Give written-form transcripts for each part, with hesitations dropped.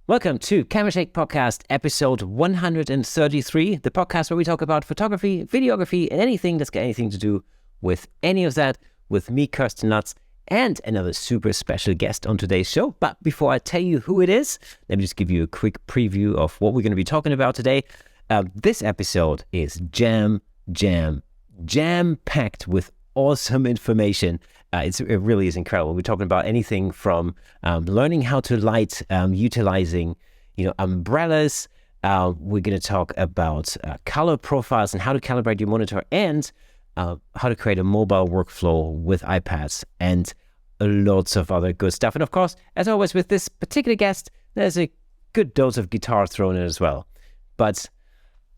Welcome to Camera Shake Podcast, episode 133, the podcast where we talk about photography, videography, and anything that's got anything to do with any of that, with me, Kersten, and another super special guest on today's show. But before I tell you who it is, let me just give you a quick preview of what we're going to be talking about today. This episode is jam-packed with awesome information. It really is incredible. We're talking about anything from learning how to light, utilizing, umbrellas. We're going to talk about color profiles and how to calibrate your monitor, and how to create a mobile workflow with iPads, and lots of other good stuff. And of course, as always with this particular guest, there's a good dose of guitar thrown in as well. But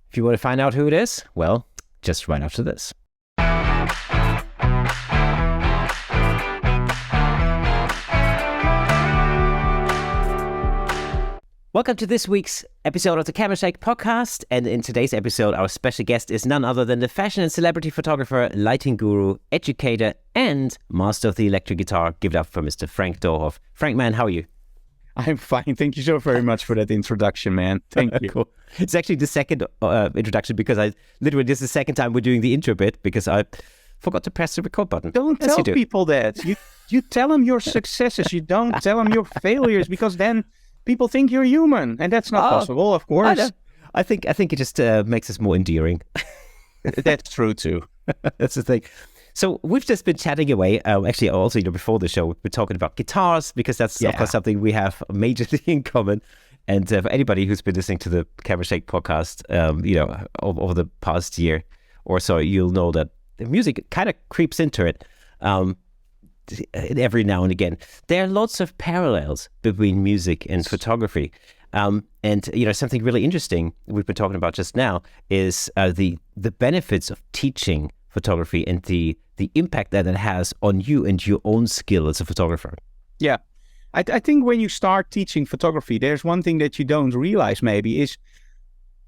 if you want to find out who it is, well, just right after this. Welcome to this week's episode of the Camera Shake Podcast, and in today's episode, our special guest is none other than the fashion and celebrity photographer, lighting guru, educator, and master of the electric guitar. Give it up for Mr. Frank Doorhof. Frank, man, how are you? I'm fine. Thank you so very much for that introduction, man. Thank you. Cool. It's actually the second introduction, because this is the second time we're doing the intro bit, because I forgot to press the record button. Don't tell people that. You tell them your successes. You don't tell them your failures, because then people think you're human, and that's not possible, of course. I think it just makes us more endearing. That's true too. That's the thing. So we've just been chatting away. Actually, also, before the show, we've been talking about guitars, because that's of course something we have majorly in common. And for anybody who's been listening to the Camera Shake podcast, over the past year or so, you'll know that the music kind of creeps into it. Every now and again, there are lots of parallels between music and photography, and something really interesting we've been talking about just now is the benefits of teaching photography and the impact that it has on you and your own skill as a photographer. Yeah, I think when you start teaching photography, there's one thing that you don't realize maybe is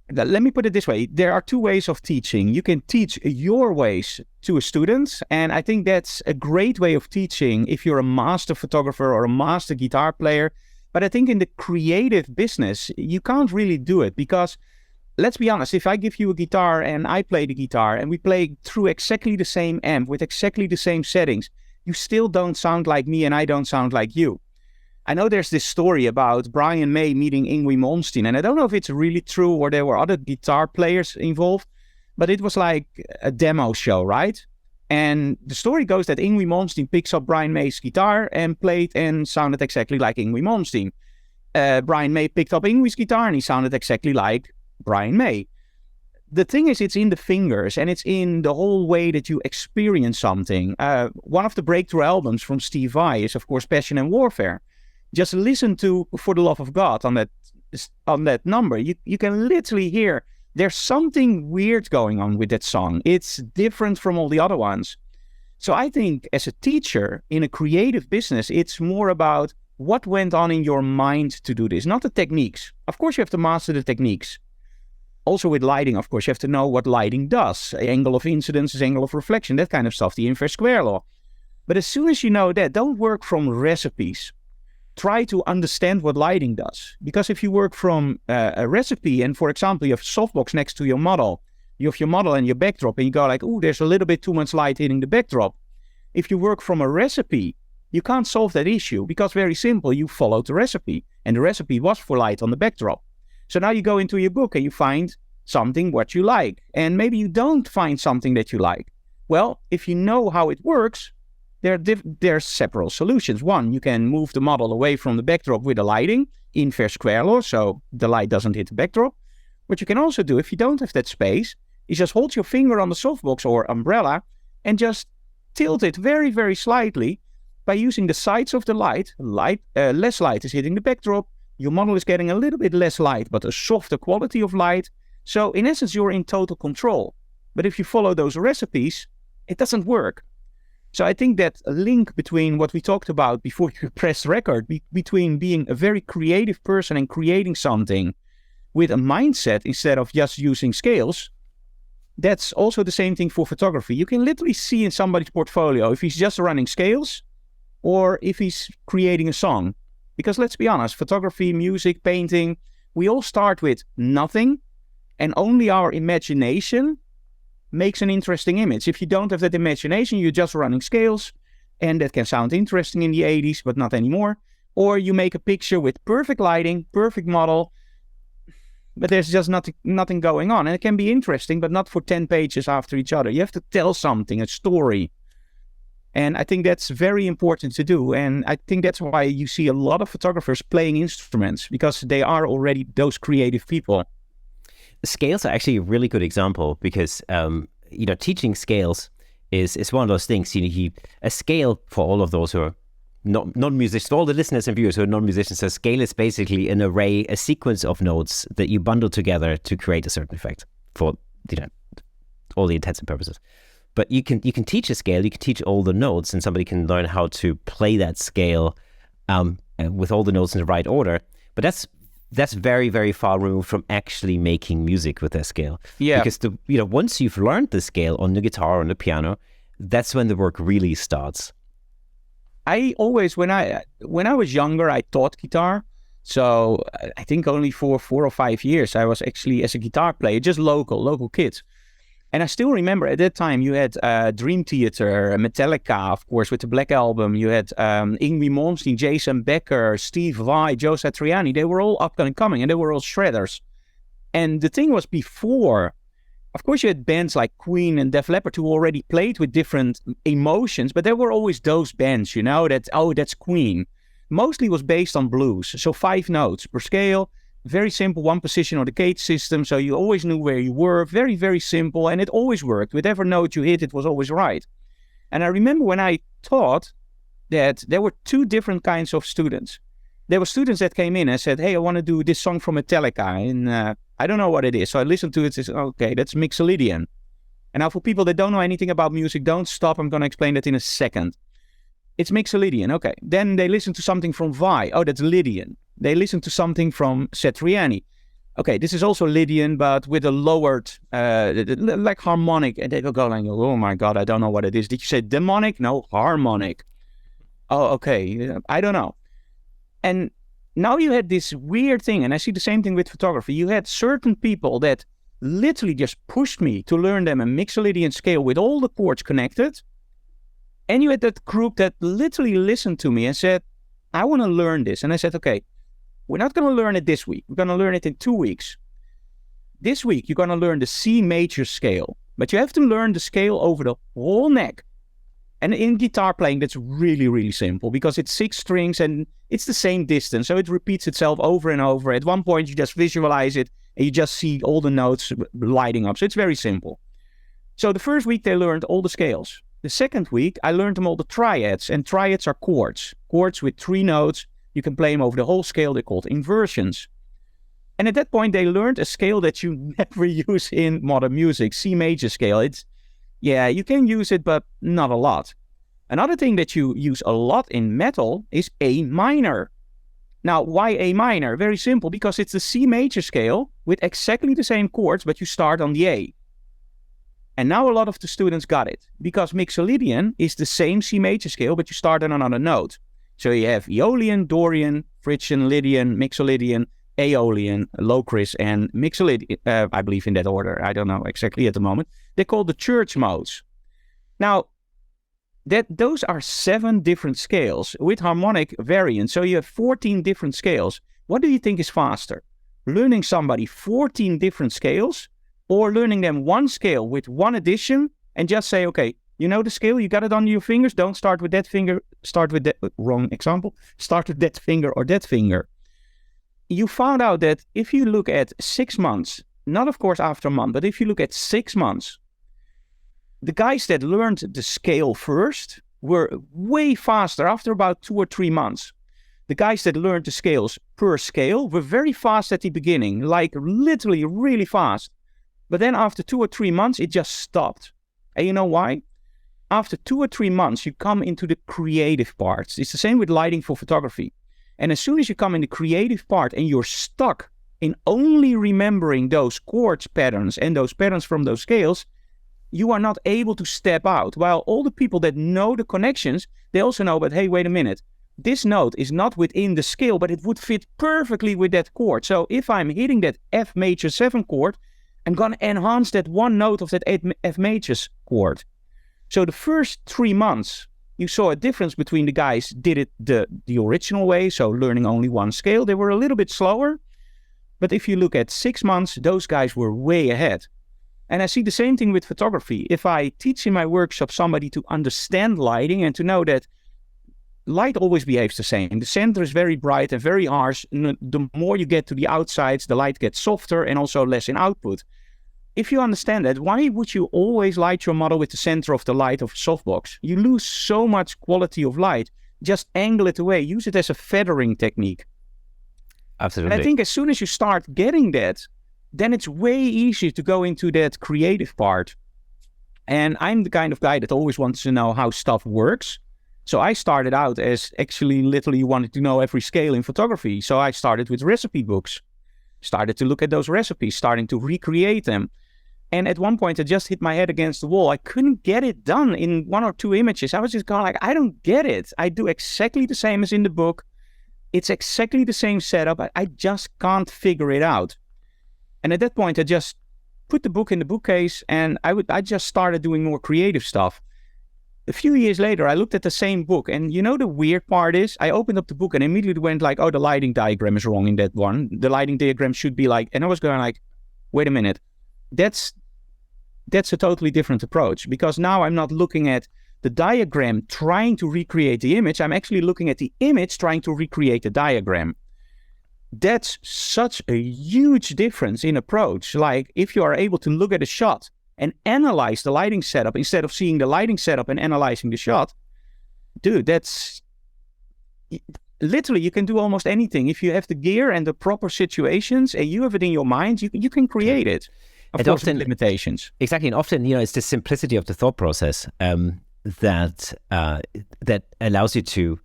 that, let me put it this way. There are two ways of teaching. You can teach your ways to a student, and I think that's a great way of teaching if you're a master photographer or a master guitar player. But I think in the creative business, you can't really do it, because let's be honest, if I give you a guitar and I play the guitar and we play through exactly the same amp with exactly the same settings, you still don't sound like me and I don't sound like you. I know there's this story about Brian May meeting Yngwie Malmsteen, and I don't know if it's really true or there were other guitar players involved, but it was like a demo show, right? And the story goes that Yngwie Malmsteen picks up Brian May's guitar and played and sounded exactly like Yngwie Malmsteen. Brian May picked up Yngwie's guitar and he sounded exactly like Brian May. The thing is, it's in the fingers and it's in the whole way that you experience something. One of the breakthrough albums from Steve Vai is, of course, Passion and Warfare. Just listen to For the Love of God on that number. You can literally hear there's something weird going on with that song. It's different from all the other ones. So I think as a teacher in a creative business, it's more about what went on in your mind to do this, not the techniques. Of course, you have to master the techniques. Also with lighting, of course, you have to know what lighting does. Angle of incidence is angle of reflection, that kind of stuff, the inverse square law. But as soon as you know that, don't work from recipes. Try to understand what lighting does. Because if you work from a recipe and, for example, you have a softbox next to your model, you have your model and your backdrop, and you go like, oh, there's a little bit too much light hitting the backdrop. If you work from a recipe, you can't solve that issue, because very simple, you followed the recipe, and the recipe was for light on the backdrop. So now you go into your book and you find something what you like, and maybe you don't find something that you like. Well, if you know how it works, there are several solutions. One, you can move the model away from the backdrop with the lighting, inverse square law, so the light doesn't hit the backdrop. What you can also do, if you don't have that space, is just hold your finger on the softbox or umbrella and just tilt it very, very slightly by using the sides of the light. Less light is hitting the backdrop. Your model is getting a little bit less light, but a softer quality of light. So in essence, you're in total control. But if you follow those recipes, it doesn't work. So I think that a link between what we talked about before you press record, between being a very creative person and creating something with a mindset instead of just using scales, that's also the same thing for photography. You can literally see in somebody's portfolio if he's just running scales or if he's creating a song. Because let's be honest, photography, music, painting, we all start with nothing, and only our imagination makes an interesting image. If you don't have that imagination, you're just running scales, and that can sound interesting in the 80s, but not anymore. Or you make a picture with perfect lighting, perfect model, but there's just nothing going on. And it can be interesting, but not for 10 pages after each other. You have to tell something, a story. And I think that's very important to do. And I think that's why you see a lot of photographers playing instruments, because they are already those creative people. Scales are actually a really good example because, teaching scales is one of those things. A scale, for all of those who are non-musicians, all the listeners and viewers who are non-musicians, a scale is basically an array, a sequence of notes that you bundle together to create a certain effect for, all the intents and purposes. But you can teach a scale, you can teach all the notes, and somebody can learn how to play that scale with all the notes in the right order. But that's very, very far removed from actually making music with that scale. Yeah. Because once you've learned the scale on the guitar or on the piano, that's when the work really starts. I always, when I was younger, I taught guitar. So I think only for 4 or 5 years, I was actually as a guitar player, just local kids. And I still remember at that time you had Dream Theater, Metallica, of course, with the Black Album. You had Yngwie Malmsteen, Jason Becker, Steve Vai, Joe Satriani. They were all up and coming, and they were all shredders. And the thing was, before, of course, you had bands like Queen and Def Leppard who already played with different emotions, but there were always those bands, that's Queen. Mostly was based on blues, so 5 notes per scale. Very simple, one position on the gauge system, so you always knew where you were. Very, very simple, and it always worked. Whatever note you hit, it was always right. And I remember when I taught that there were 2 different kinds of students. There were students that came in and said, hey, I want to do this song from Metallica, and I don't know what it is. So I listened to it and said, okay, that's Mixolydian. And now for people that don't know anything about music, don't stop. I'm going to explain that in a second. It's Mixolydian, okay. Then they listen to something from Vai. Oh, that's Lydian. They listen to something from Satriani. Okay, this is also Lydian, but with a lowered, like harmonic. And they will go like, oh my God, I don't know what it is. Did you say demonic? No, harmonic. Oh, okay, I don't know. And now you had this weird thing, and I see the same thing with photography. You had certain people that literally just pushed me to learn them a Mixolydian scale with all the chords connected. And you had that group that literally listened to me and said, I want to learn this. And I said, okay, we're not going to learn it this week. We're going to learn it in 2 weeks. This week, you're going to learn the C major scale. But you have to learn the scale over the whole neck. And in guitar playing, that's really, really simple because it's 6 strings and it's the same distance. So it repeats itself over and over. At one point, you just visualize it and you just see all the notes lighting up. So it's very simple. So the first week, they learned all the scales. The second week, I learned them all the triads. And triads are chords. Chords with 3 notes. You can play them over the whole scale. They're called inversions. And at that point, they learned a scale that you never use in modern music, C major scale. You can use it, but not a lot. Another thing that you use a lot in metal is A minor. Now, why A minor? Very simple, because it's the C major scale with exactly the same chords, but you start on the A. And now a lot of the students got it, because Mixolydian is the same C major scale, but you start on another note. So you have Aeolian, Dorian, Phrygian, Lydian, Mixolydian, Aeolian, Locris, and Mixolydian, I believe in that order. I don't know exactly at the moment. They're called the church modes. Now, those are 7 different scales with harmonic variants. So you have 14 different scales. What do you think is faster? Learning somebody 14 different scales, or learning them one scale with one addition and just say, okay, you know the scale, you got it on your fingers, don't start with that finger, start with that, wrong example, start with that finger or that finger. You found out that if you look at 6 months, not of course after a month, but if you look at 6 months, the guys that learned the scale first were way faster after about 2 or 3 months. The guys that learned the scales per scale were very fast at the beginning, like literally really fast. But then after 2 or 3 months, it just stopped. And you know why? After 2 or 3 months, you come into the creative parts. It's the same with lighting for photography. And as soon as you come in the creative part and you're stuck in only remembering those chords patterns and those patterns from those scales, you are not able to step out. While all the people that know the connections, they also know, but hey, wait a minute. this note is not within the scale, but it would fit perfectly with that chord. So if I'm hitting that F major 7 chord, I'm going to enhance that one note of that F major chord. So the first 3 months, you saw a difference between the guys did it the original way, so learning only one scale. They were a little bit slower. But if you look at 6 months, those guys were way ahead. And I see the same thing with photography. If I teach in my workshop somebody to understand lighting and to know that light always behaves the same. The center is very bright and very harsh. The more you get to the outsides, the light gets softer and also less in output. If you understand that, why would you always light your model with the center of the light of a softbox? You lose so much quality of light. Just angle it away. Use it as a feathering technique. Absolutely. And I think as soon as you start getting that, then it's way easier to go into that creative part. And I'm the kind of guy that always wants to know how stuff works. So I started out as actually literally wanted to know every scale in photography. So I started with recipe books, started to look at those recipes, starting to recreate them. And at one point I just hit my head against the wall. I couldn't get it done in 1 or 2 images. I was just going like, I don't get it. I do exactly the same as in the book. It's exactly the same setup. I just can't figure it out. And at that point I just put the book in the bookcase and I just started doing more creative stuff. A few years later, I looked at the same book, and you know the weird part is, I opened up the book and immediately went like, oh, the lighting diagram is wrong in that one. The lighting diagram should be like, and I was going like, wait a minute, that's a totally different approach, because now I'm not looking at the diagram trying to recreate the image. I'm actually looking at the image trying to recreate the diagram. That's such a huge difference in approach. Like if you are able to look at a shot and analyze the lighting setup instead of seeing the lighting setup and analyzing the shot, dude, that's literally, you can do almost anything. If you have the gear and the proper situations and you have it in your mind, you can create it. Of course, with limitations. Exactly. And often, it's the simplicity of the thought process that allows you to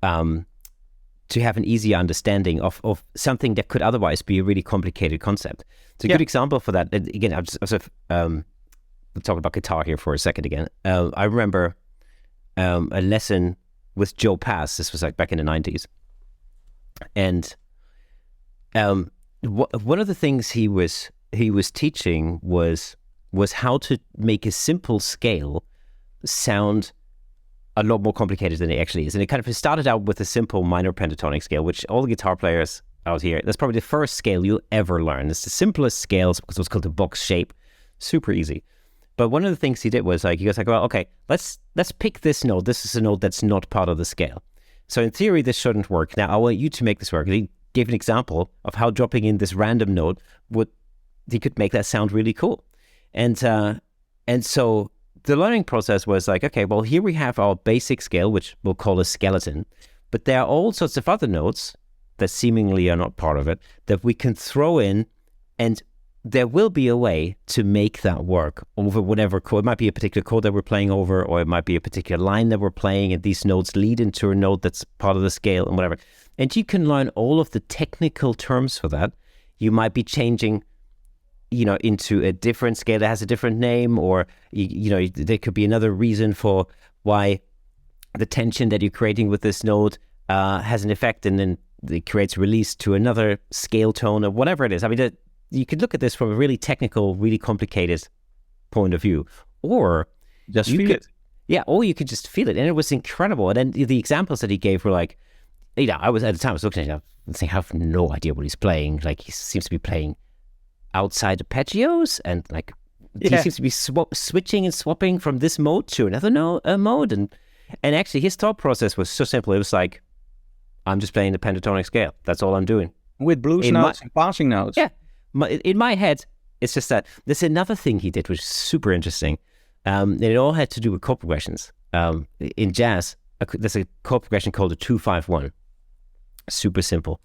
have an easier understanding of something that could otherwise be a really complicated concept. It's a good example for that. And again, we'll talk about guitar here for a second again. I remember a lesson with Joe Pass. This was like back in the 90s. And one of the things he was teaching was how to make a simple scale sound a lot more complicated than it actually is. And it started out with a simple minor pentatonic scale, which all the guitar players out here, that's probably the first scale you'll ever learn. It's the simplest scales because it was called the box shape. Super easy. But one of the things he did was he goes like, well, okay, let's pick this note. This is a note that's not part of the scale. So in theory, this shouldn't work. Now I want you to make this work. And he gave an example of how dropping in this random note he could make that sound really cool. And so the learning process was like, okay, well, here we have our basic scale, which we'll call a skeleton. But there are all sorts of other notes that seemingly are not part of it that we can throw in, and there will be a way to make that work over whatever chord. It might be a particular chord that we're playing over, or it might be a particular line that we're playing, and these notes lead into a note that's part of the scale and whatever. And you can learn all of the technical terms for that. You might be changing, into a different scale that has a different name, or, there could be another reason for why the tension that you're creating with this note has an effect, and then it creates release to another scale tone or whatever it is. I mean, you could look at this from a really technical, really complicated point of view, or just feel it. Yeah, or you could just feel it, and it was incredible. And then the examples that he gave were like, I was looking at it, I have no idea what he's playing. Like, he seems to be playing outside arpeggios, and like he seems to be switching and swapping from this mode to another mode. And actually, his thought process was so simple. It was like, I'm just playing the pentatonic scale. That's all I'm doing. With blues notes and passing notes. Yeah. In my head, it's just that. There's another thing he did, which is super interesting. And it all had to do with chord progressions. In jazz, there's a chord progression called a 2-5-1. Super simple.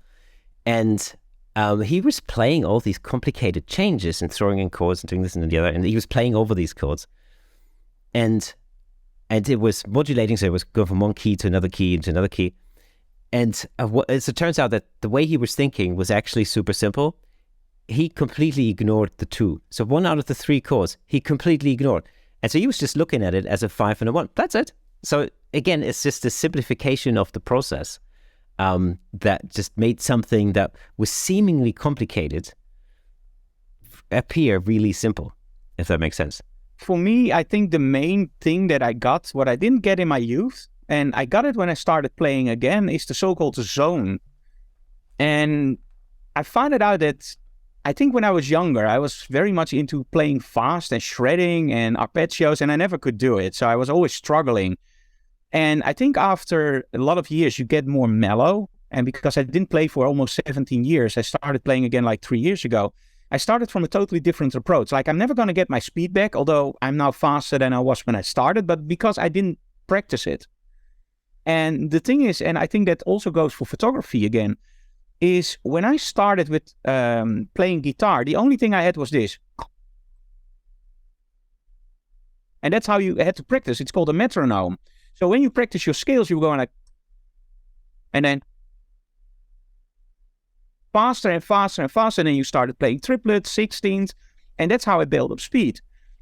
And he was playing all these complicated changes and throwing in chords and doing this and the other. And he was playing over these chords. And it was modulating, so it was going from one key to another key into another key. And so it turns out that the way he was thinking was actually super simple. He completely ignored the 2. So 1 out of the 3 chords, he completely ignored. And so he was just looking at it as a 5 and a 1. That's it. So again, it's just a simplification of the process that just made something that was seemingly complicated appear really simple, if that makes sense. For me, I think the main thing that I got, what I didn't get in my youth, and I got it when I started playing again, is the so-called zone. And I found it out that I think when I was younger, I was very much into playing fast and shredding and arpeggios, and I never could do it. So I was always struggling. And I think after a lot of years, you get more mellow. And because I didn't play for almost 17 years, I started playing again like 3 years ago. I started from a totally different approach. Like, I'm never going to get my speed back, although I'm now faster than I was when I started, but because I didn't practice it. And the thing is, and I think that also goes for photography again, is when I started with playing guitar, the only thing I had was this. And that's how you had to practice. It's called a metronome. So when you practice your scales, you're going like, and then faster and faster and faster. And then you started playing triplets, 16ths, and that's how I built up speed.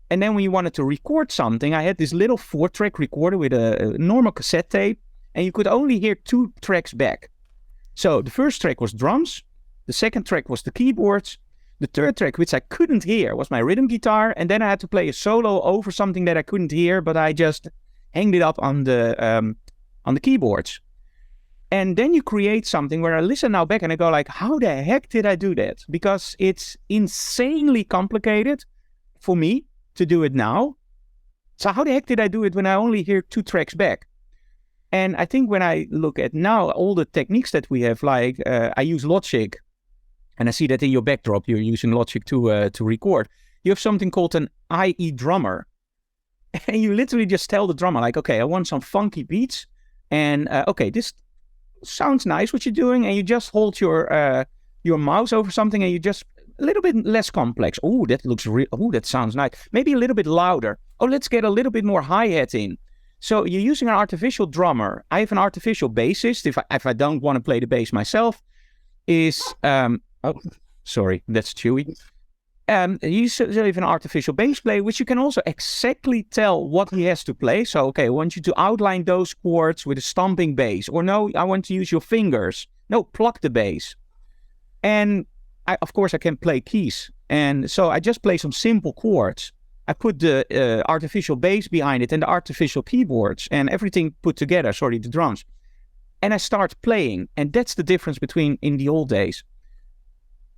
And then when you wanted to record something, I had this little 4-track recorder with a normal cassette tape, and you could only hear 2 tracks back. So the first track was drums, the second track was the keyboards, the third track, which I couldn't hear, was my rhythm guitar, and then I had to play a solo over something that I couldn't hear, but I just hanged it up on the keyboards. And then you create something where I listen now back and I go like, how the heck did I do that? Because it's insanely complicated for me to do it now. So how the heck did I do it when I only hear 2 tracks back? And I think when I look at now all the techniques that we have, like I use Logic, and I see that in your backdrop, you're using Logic to record. You have something called an IE drummer. And you literally just tell the drummer, like, okay, I want some funky beats. And okay, this sounds nice what you're doing. And you just hold your mouse over something and you just a little bit less complex. Oh, that looks that sounds nice. Maybe a little bit louder. Oh, let's get a little bit more hi-hat in. So you're using an artificial drummer. I have an artificial bassist. If I don't want to play the bass myself, sorry, that's Chewy. You have an artificial bass player, which you can also exactly tell what he has to play. So, okay, I want you to outline those chords with a stomping bass. Or no, I want to use your fingers. No, pluck the bass. And of course, I can play keys. And so I just play some simple chords. I put the artificial bass behind it and the artificial keyboards and everything put together, the drums. And I start playing. And that's the difference between in the old days.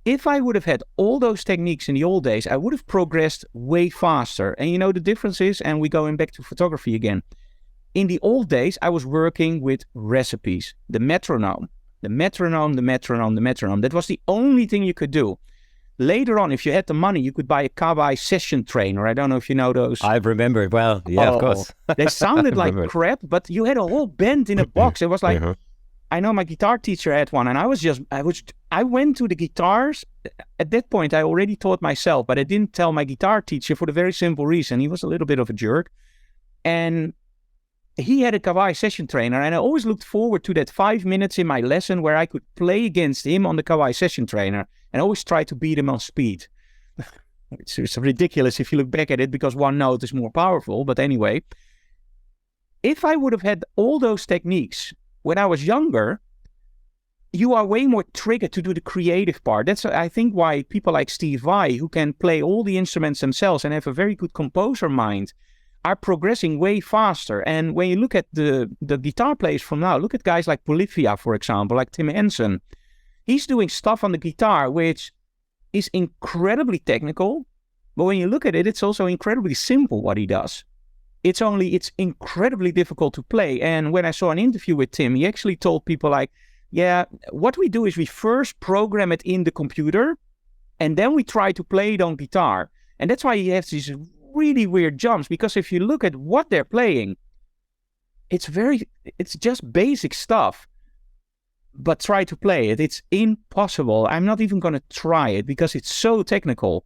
If I would have had all those techniques in the old days, I would have progressed way faster. And you know the difference is, and we're going back to photography again. In the old days, I was working with recipes, the metronome. That was the only thing you could do. Later on, if you had the money, you could buy a Kawai session trainer. I don't know if you know those. I remember it well. Yeah, of course. They sounded like crap, but you had a whole band in a box. It was like, I know my guitar teacher had one, and I went to the guitars. At that point, I already taught myself, but I didn't tell my guitar teacher for the very simple reason. He was a little bit of a jerk. And he had a Kawai session trainer, and I always looked forward to that 5 minutes in my lesson where I could play against him on the Kawai session trainer and always try to beat him on speed. It's ridiculous if you look back at it because one note is more powerful. But anyway, if I would have had all those techniques when I was younger, you are way more triggered to do the creative part. That's, I think, why people like Steve Vai, who can play all the instruments themselves and have a very good composer mind, are progressing way faster. And when you look at the guitar players from now, look at guys like Bolivia, for example, like Tim Henson. He's doing stuff on the guitar which is incredibly technical, but when you look at it, it's also incredibly simple what he does. It's incredibly difficult to play. And when I saw an interview with Tim, he actually told people like, yeah, what we do is we first program it in the computer and then we try to play it on guitar. And that's why he has these really weird jumps, because if you look at what they're playing, it's just basic stuff. But try to play it. It's impossible. I'm not even going to try it because it's so technical.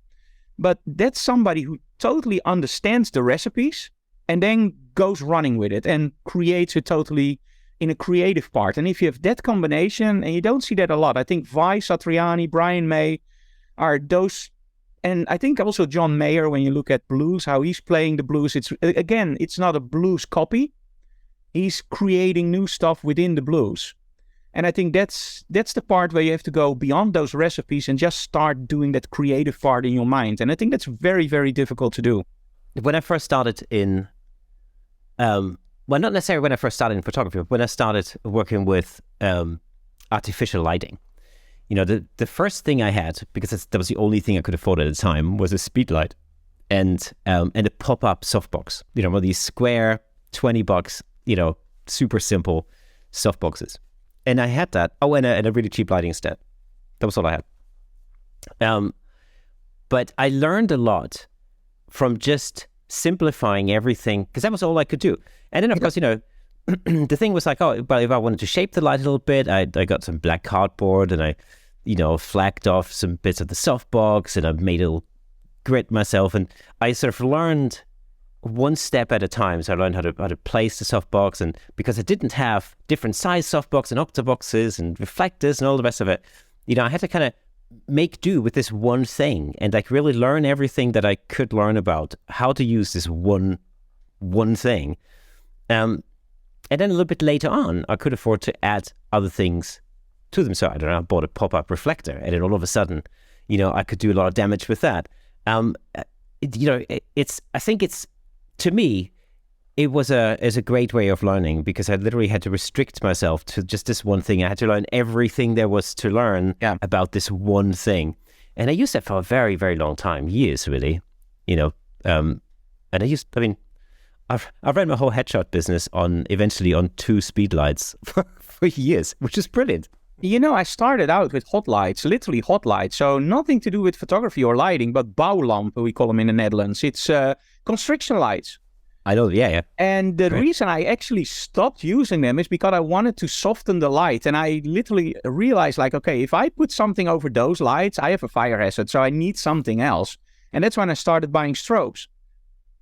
But that's somebody who totally understands the recipes and then goes running with it and creates it totally in a creative part. And if you have that combination, and you don't see that a lot, I think Vai, Satriani, Brian May are those, and I think also John Mayer, when you look at blues, how he's playing the blues, it's not a blues copy, He's creating new stuff within the blues. And I think that's the part where you have to go beyond those recipes and just start doing that creative part in your mind. And I think that's very, very difficult to do. When I first started in, well, not necessarily when I first started in photography, but when I started working with artificial lighting, the first thing I had, because that was the only thing I could afford at the time, was a speed light and a pop-up softbox. One of these square $20, super simple softboxes. And I had that. Oh, and a really cheap lighting stand. That was all I had. But I learned a lot from just simplifying everything, because that was all I could do. And then, of course, the thing was like, oh, but if I wanted to shape the light a little bit, I got some black cardboard and I, flagged off some bits of the softbox and I made a little grid myself. And I sort of learned one step at a time. So I learned how to place the softbox, and because I didn't have different size softbox and octaboxes and reflectors and all the rest of it, I had to kind of make do with this one thing and like really learn everything that I could learn about how to use this one thing. And then a little bit later on, I could afford to add other things to them. So I don't know, I bought a pop-up reflector, and then all of a sudden, I could do a lot of damage with that. I think it's, to me, it was a great way of learning, because I literally had to restrict myself to just this one thing. I had to learn everything there was to learn about this one thing. And I used that for a very, very long time, years really, and I've ran my whole headshot business eventually on 2 speed lights for years, which is brilliant. I started out with hot lights, literally hot lights. So nothing to do with photography or lighting, but bouwlampen, we call them in the Netherlands. It's constriction lights. I know, yeah. And the reason I actually stopped using them is because I wanted to soften the light. And I literally realized, like, okay, if I put something over those lights, I have a fire hazard, so I need something else. And that's when I started buying strobes.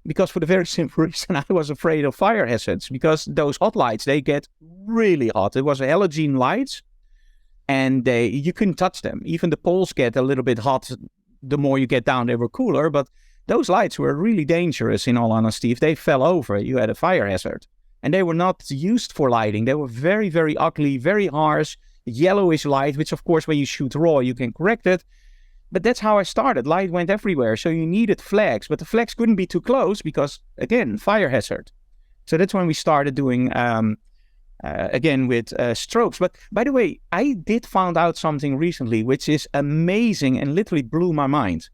Because for the very simple reason, I was afraid of fire hazards. Because those hot lights, they get really hot. It was halogen lights, and you couldn't touch them. Even the poles get a little bit hot. The more you get down, they were cooler. But those lights were really dangerous, in all honesty. If they fell over, you had a fire hazard. And they were not used for lighting. They were very, very ugly, very harsh, yellowish light, which, of course, when you shoot raw, you can correct it. But that's how I started. Light went everywhere. So you needed flags. But the flags couldn't be too close because, again, fire hazard. So that's when we started doing, again, with strobes. But by the way, I did find out something recently, which is amazing and literally blew my mind.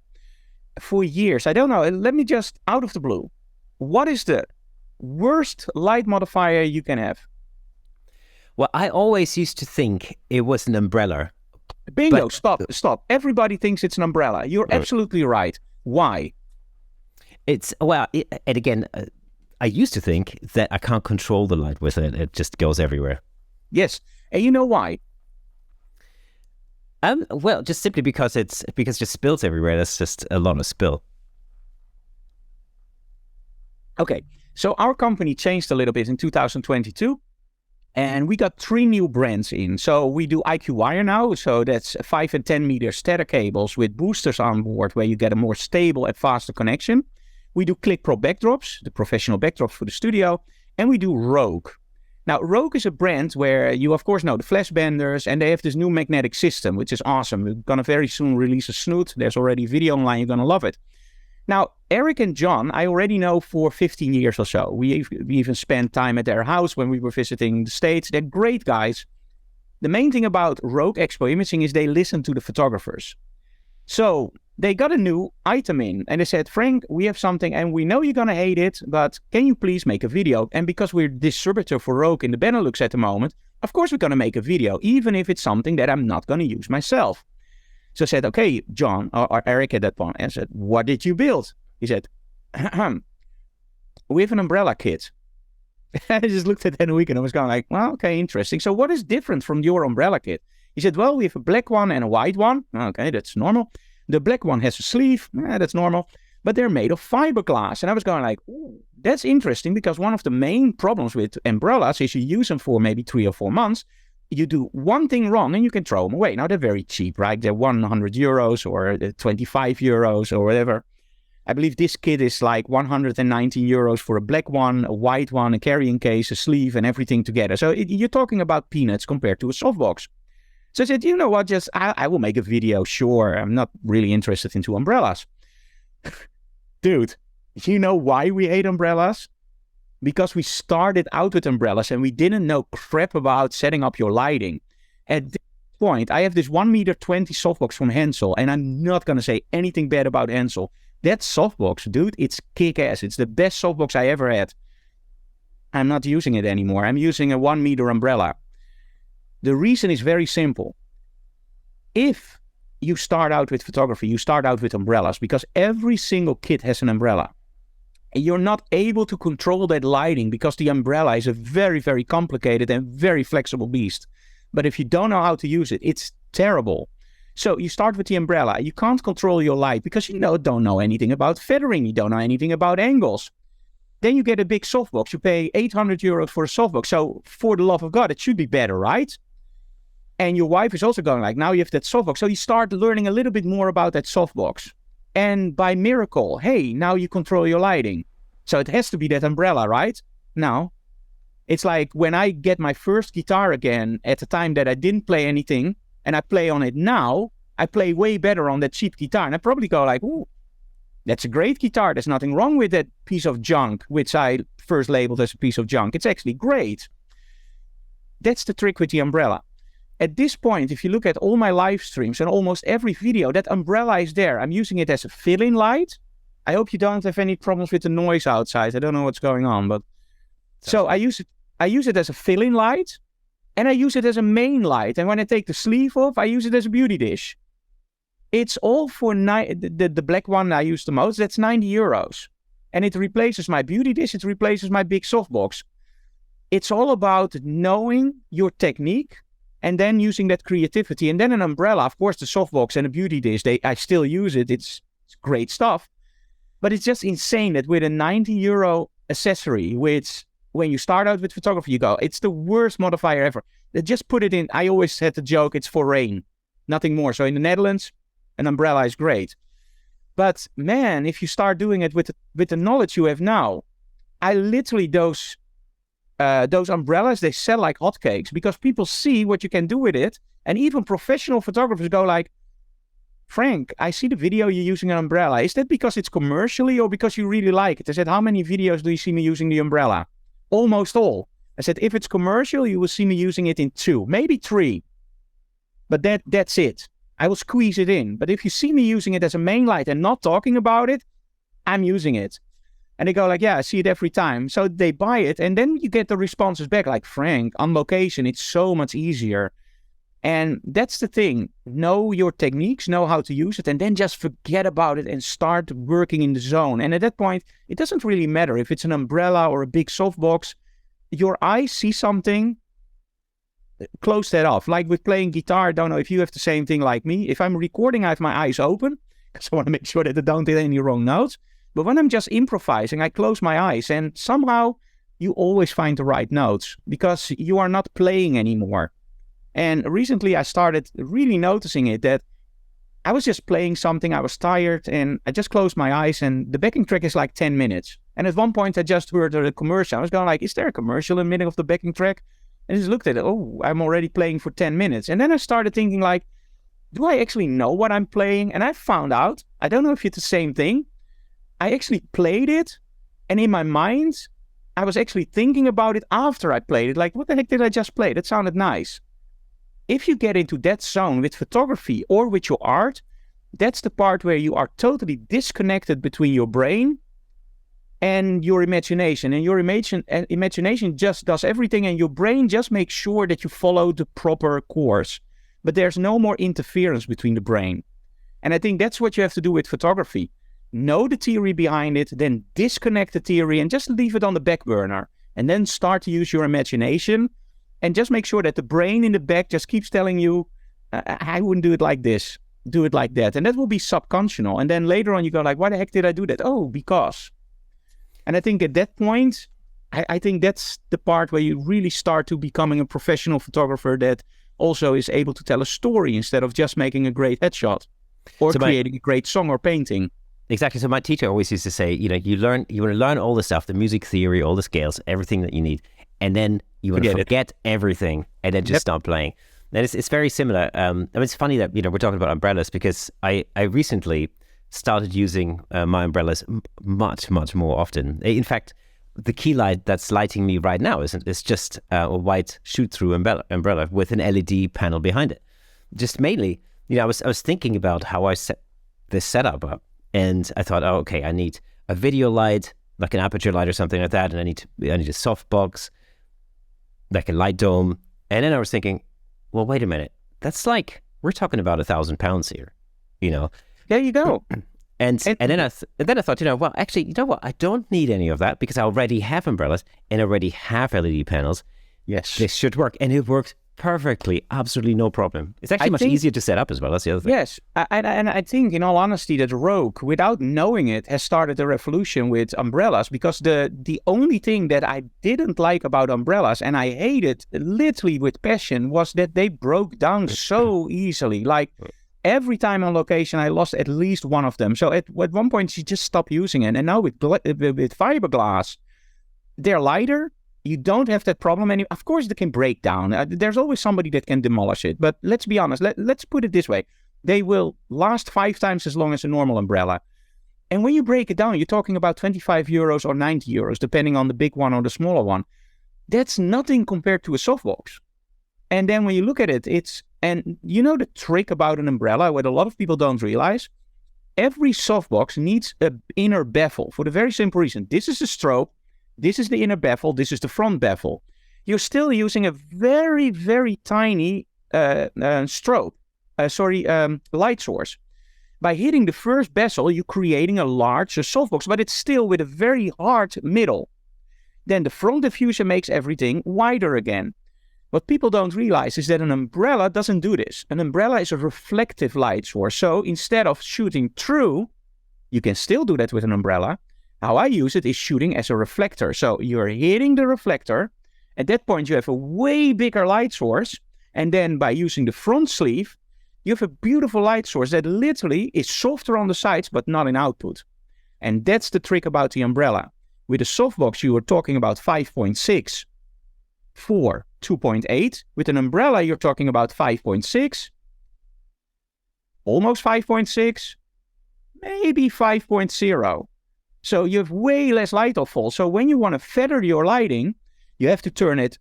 For years, I don't know, let me just, out of the blue, what is the worst light modifier you can have? Well, I always used to think it was an umbrella. Bingo, stop. Everybody thinks it's an umbrella. You're absolutely right. Why? And again, I used to think that I can't control the light with it. It just goes everywhere. Yes. And you know why? Well, just simply because it just spills everywhere. That's just a lot of spill. Okay. So our company changed a little bit in 2022. And we got 3 new brands in. So we do IQ wire now. So that's 5 and 10 meter static cables with boosters on board, where you get a more stable and faster connection. We do Click Pro backdrops, the professional backdrops for the studio. And we do Rogue. Now, Rogue is a brand where you, of course, know the flash benders, and they have this new magnetic system, which is awesome. We're going to very soon release a snoot. There's already a video online. You're going to love it. Now, Eric and John, I already know for 15 years or so. We even spent time at their house when we were visiting the States. They're great guys. The main thing about Rogue Expo Imaging is they listen to the photographers. So they got a new item in, and they said, Frank, we have something, and we know you're going to hate it, but can you please make a video? And because we're distributor for Rogue in the Benelux at the moment, of course we're going to make a video, even if it's something that I'm not going to use myself. So I said, okay, John, or Eric at that point, and I said, what did you build? He said, we have an umbrella kit. I just looked at that in a week and I was going like, well, okay, interesting. So what is different from your umbrella kit? He said, well, we have a black one and a white one. Okay, that's normal. The black one has a sleeve. That's normal. But they're made of fiberglass. And I was going like, ooh, that's interesting, because one of the main problems with umbrellas is you use them for maybe 3 or 4 months. You do one thing wrong and you can throw them away. Now, they're very cheap, right? They're 100 euros or 25 euros or whatever. I believe this kit is like 119 euros for a black one, a white one, a carrying case, a sleeve, and everything together. So you're talking about peanuts compared to a softbox. So I said, you know what, just I will make a video. Sure, I'm not really interested into umbrellas. Dude, you know why we hate umbrellas? Because we started out with umbrellas and we didn't know crap about setting up your lighting. At this point, I have this 1 meter 20 softbox from Hensel, and I'm not going to say anything bad about Hensel. That softbox, dude, it's kick-ass. It's the best softbox I ever had. I'm not using it anymore. I'm using a 1 meter umbrella. The reason is very simple. If you start out with photography, you start out with umbrellas because every single kit has an umbrella. And you're not able to control that lighting because the umbrella is a very, very complicated and very flexible beast. But if you don't know how to use it, it's terrible. So you start with the umbrella. You can't control your light because you don't know anything about feathering. You don't know anything about angles. Then you get a big softbox. You pay 800 euros for a softbox. So for the love of God, it should be better, right? And your wife is also going like, now you have that softbox. So you start learning a little bit more about that softbox. And by miracle, hey, now you control your lighting. So it has to be that umbrella, right? No. It's like when I get my first guitar again at the time that I didn't play anything and I play on it now, I play way better on that cheap guitar. And I probably go like, ooh, that's a great guitar. There's nothing wrong with that piece of junk, which I first labeled as a piece of junk. It's actually great. That's the trick with the umbrella. At this point, if you look at all my live streams and almost every video, that umbrella is there. I'm using it as a fill-in light. I hope you don't have any problems with the noise outside. I don't know what's going on, but so I use it as a fill-in light, and I use it as a main light. And when I take the sleeve off, I use it as a beauty dish. It's all for the black one I use the most. That's 90 euros, and it replaces my beauty dish. It replaces my big softbox. It's all about knowing your technique and then using that creativity. And then an umbrella, of course, the softbox and a beauty dish, I still use it. It's great stuff. But it's just insane that with a 90 euro accessory, which when you start out with photography, you go, it's the worst modifier ever. They just put it in. I always had the joke, it's for rain, nothing more. So in the Netherlands, an umbrella is great. But man, if you start doing it with the knowledge you have now, I literally, those umbrellas, they sell like hotcakes because people see what you can do with it. And even professional photographers go like, Frank, I see the video you're using an umbrella. Is that because it's commercially or because you really like it? I said, how many videos do you see me using the umbrella? Almost all. I said, if it's commercial, you will see me using it in 2, maybe 3. But that's it. I will squeeze it in. But if you see me using it as a main light and not talking about it, I'm using it. And they go like, yeah, I see it every time. So they buy it. And then you get the responses back like, Frank, on location, it's so much easier. And that's the thing. Know your techniques, know how to use it, and then just forget about it and start working in the zone. And at that point, it doesn't really matter if it's an umbrella or a big softbox. Your eyes see something, close that off. Like with playing guitar, I don't know if you have the same thing like me. If I'm recording, I have my eyes open because I want to make sure that I don't hit any wrong notes. But when I'm just improvising, I close my eyes and somehow you always find the right notes because you are not playing anymore. And recently I started really noticing it that I was just playing something, I was tired and I just closed my eyes and the backing track is like 10 minutes. And at one point I just heard a commercial. I was going like, is there a commercial in the middle of the backing track? And I just looked at it, oh, I'm already playing for 10 minutes. And then I started thinking like, do I actually know what I'm playing? And I found out, I don't know if it's the same thing. I actually played it and in my mind, I was actually thinking about it after I played it. Like, what the heck did I just play? That sounded nice. If you get into that zone with photography or with your art, that's the part where you are totally disconnected between your brain and your imagination. And your imagination just does everything and your brain just makes sure that you follow the proper course. But there's no more interference between the brain. And I think that's what you have to do with photography. Know the theory behind it, then disconnect the theory and just leave it on the back burner. And then start to use your imagination. And just make sure that the brain in the back just keeps telling you, I wouldn't do it like this, do it like that. And that will be subconscious. And then later on you go like, why the heck did I do that? Oh, because. And I think at that point, I think that's the part where you really start to becoming a professional photographer that also is able to tell a story instead of just making a great headshot or creating a great song or painting. exactly. So my teacher always used to say, you want to learn all the stuff, the music theory, all the scales, everything that you need, and then you want to forget everything and then just start playing. And it's very similar. It's funny that we're talking about umbrellas because I recently started using my umbrellas much more often. In fact, the key light that's lighting me right now is just a white shoot-through umbrella with an LED panel behind it. Just mainly, I was thinking about how I set this setup up, and I thought, okay, I need a video light, like an aperture light or something like that, and I need a softbox, like a light dome. And then I was thinking, well, wait a minute, that's like we're talking about £1,000 here, There you go. And then I thought, well, actually, you know what? I don't need any of that because I already have umbrellas and already have LED panels. Yes, this should work, and it works perfectly, absolutely no problem. It's actually much easier to set up as well. That's the other thing. Yes, and I think, in all honesty, that Rogue, without knowing it, has started a revolution with umbrellas, because the only thing that I didn't like about umbrellas, and I hated literally with passion, was that they broke down so easily. Like, every time on location, I lost at least one of them. So at one point, she just stopped using it. And now with fiberglass, they're lighter. You don't have that problem anymore. Of course, they can break down. There's always somebody that can demolish it. But let's be honest. Let's put it this way. They will last 5 times as long as a normal umbrella. And when you break it down, you're talking about €25 or €90, depending on the big one or the smaller one. That's nothing compared to a softbox. And then when you look at it, and the trick about an umbrella, what a lot of people don't realize, every softbox needs an inner bevel for the very simple reason. This is the strobe, this is the inner bevel, this is the front bevel. You're still using a very, very tiny light source. By hitting the first bezel, you're creating a larger softbox, but it's still with a very hard middle. Then the front diffuser makes everything wider again. What people don't realize is that an umbrella doesn't do this. An umbrella is a reflective light source. So instead of shooting through, you can still do that with an umbrella. How I use it is shooting as a reflector. So you're hitting the reflector. At that point, you have a way bigger light source. And then by using the front sleeve, you have a beautiful light source that literally is softer on the sides, but not in output. And that's the trick about the umbrella. With a softbox, you were talking about 5.6, 4, 2.8. With an umbrella, you're talking about 5.6, almost 5.6, maybe 5.0. So you have way less light outfall. So when you want to feather your lighting, you have to turn it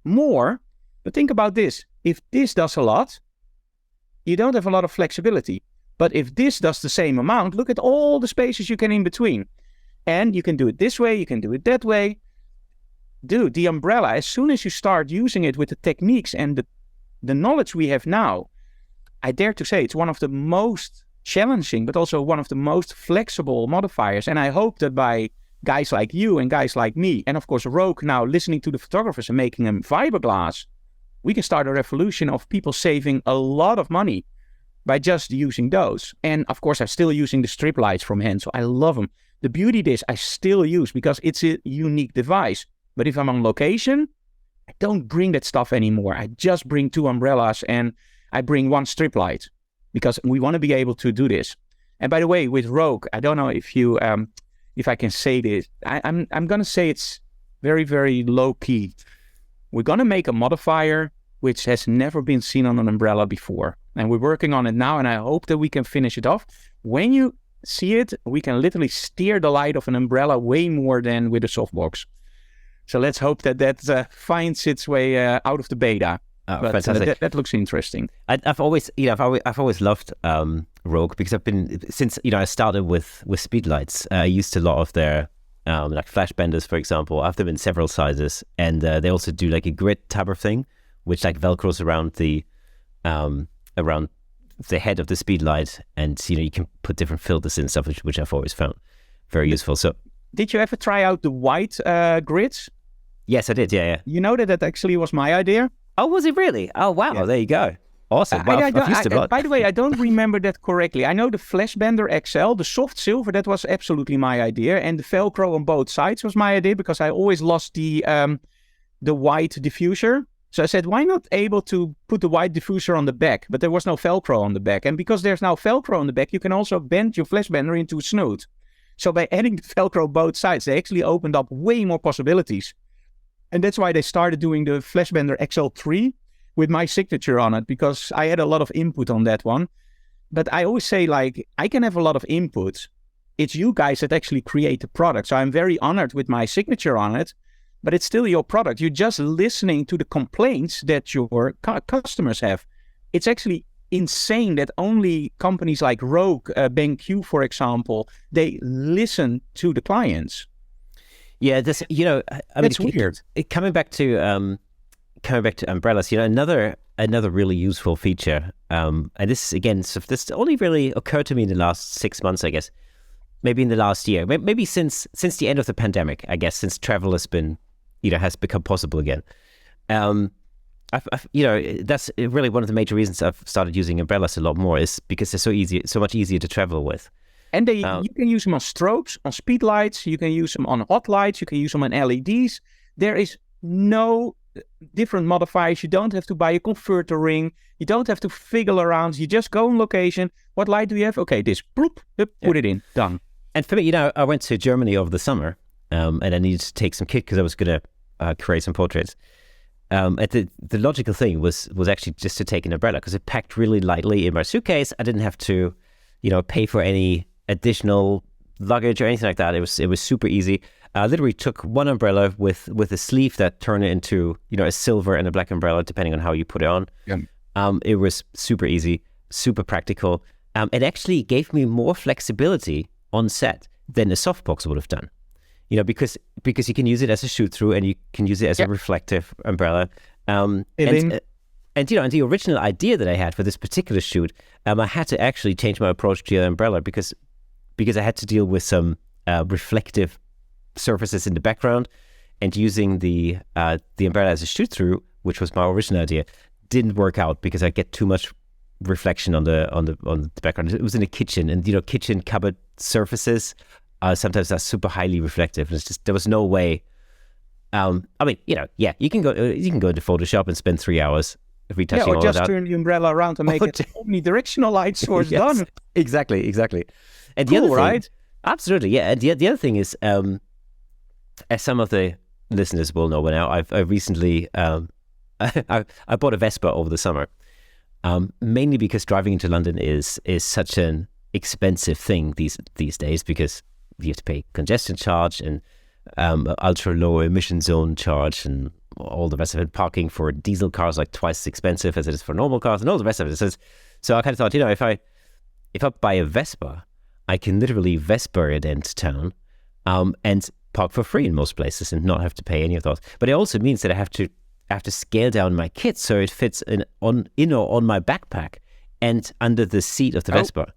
more. But think about this. If this does a lot, you don't have a lot of flexibility. But if this does the same amount, look at all the spaces you can in between. And you can do it this way, you can do it that way. Dude, the umbrella, as soon as you start using it with the techniques and the knowledge we have now, I dare to say it's one of the most challenging, but also one of the most flexible modifiers. And I hope that by guys like you and guys like me, and of course Rogue now listening to the photographers and making them fiberglass, we can start a revolution of people saving a lot of money by just using those. And of course, I'm still using the strip lights from Hen, so I love them. The beauty of this, I still use because it's a unique device. But if I'm on location, I don't bring that stuff anymore. I just bring 2 umbrellas and I bring 1 strip light because we want to be able to do this. And by the way, with Rogue, I don't know if you, if I can say this. I'm going to say it's very, very low key. We're going to make a modifier which has never been seen on an umbrella before. And we're working on it now, and I hope that we can finish it off. When you see it, we can literally steer the light of an umbrella way more than with a softbox. So let's hope that finds its way out of the beta. Oh, but fantastic! That looks interesting. I've always loved Rogue because I've been since I started with speedlights. I used a lot of their like flash benders, for example. I've them in several sizes, and they also do like a grid type of thing, which like velcros around the head of the speedlight, and you can put different filters in stuff, which I've always found very useful. So, did you ever try out the white grids? Yes, I did. Yeah. You know that actually was my idea. Oh, was it really? Oh, wow! Yeah. There you go. Awesome. Well, I've used it a lot. By the way, I don't remember that correctly. I know the Flash Bender XL, the soft silver, that was absolutely my idea, and the Velcro on both sides was my idea because I always lost the white diffuser. So I said, why not able to put the white diffuser on the back? But there was no Velcro on the back. And because there's now Velcro on the back, you can also bend your flash bender into a snoot. So by adding the Velcro both sides, they actually opened up way more possibilities. And that's why they started doing the flash bender XL3 with my signature on it, because I had a lot of input on that one. But I always say, like, I can have a lot of input. It's you guys that actually create the product. So I'm very honored with my signature on it. But it's still your product. You're just listening to the complaints that your customers have. It's actually insane that only companies like Rogue, BenQ, for example, they listen to the clients. Yeah, this, I mean, That's weird. Coming back to umbrellas, another really useful feature, and this again, this only really occurred to me in the last 6 months, I guess, maybe in the last year, maybe since the end of the pandemic, I guess, since travel has been, has become possible again. That's really one of the major reasons I've started using umbrellas a lot more, is because they're so much easier to travel with. And you can use them on strobes, on speed lights. You can use them on hot lights. You can use them on LEDs. There is no different modifiers. You don't have to buy a converter ring. You don't have to fiddle around. You just go on location. What light do you have? Okay, this. Bloop, put it in. Done. And for me, I went to Germany over the summer, and I needed to take some kit because I was going to create some portraits. And the logical thing was actually just to take an umbrella, because it packed really lightly in my suitcase. I didn't have to, pay for any additional luggage or anything like that. It was super easy. I literally took one umbrella with a sleeve that turned it into, a silver and a black umbrella, depending on how you put it on. Yeah. It was super easy, super practical. It actually gave me more flexibility on set than a softbox would have done. Because you can use it as a shoot through, and you can use it as a reflective umbrella. And the original idea that I had for this particular shoot, I had to actually change my approach to the umbrella because I had to deal with some reflective surfaces in the background, and using the umbrella as a shoot through, which was my original idea, didn't work out because I get too much reflection on the background. It was in a kitchen, and kitchen cupboard surfaces. Sometimes that's super highly reflective, and it's just, there was no way. You can go into Photoshop and spend 3 hours retouching all of that. Or just turn the umbrella around and make it omnidirectional light source. Yes, done. Exactly. And cool, the other thing, right? Absolutely, yeah. And the other thing is, as some of the listeners will know by now, I've recently I bought a Vespa over the summer, mainly because driving into London is such an expensive thing these days, because you have to pay congestion charge and ultra low emission zone charge and all the rest of it. Parking for diesel cars like twice as expensive as it is for normal cars, and all the rest of it. So I kind of thought, if I buy a Vespa, I can literally Vespa it into town, and park for free in most places and not have to pay any of those. But it also means that I have to scale down my kit so it fits on my backpack and under the seat of the Vespa.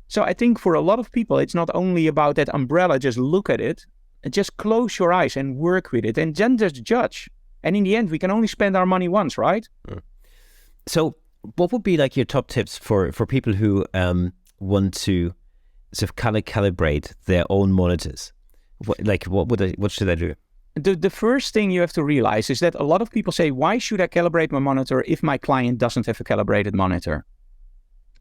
So I think for a lot of people, it's not only about that umbrella. Just look at it and just close your eyes and work with it, and then just judge. And in the end, we can only spend our money once, right? So what would be like your top tips for people who want to sort of calibrate their own monitors? What should I do? The first thing you have to realize is that a lot of people say, why should I calibrate my monitor if my client doesn't have a calibrated monitor?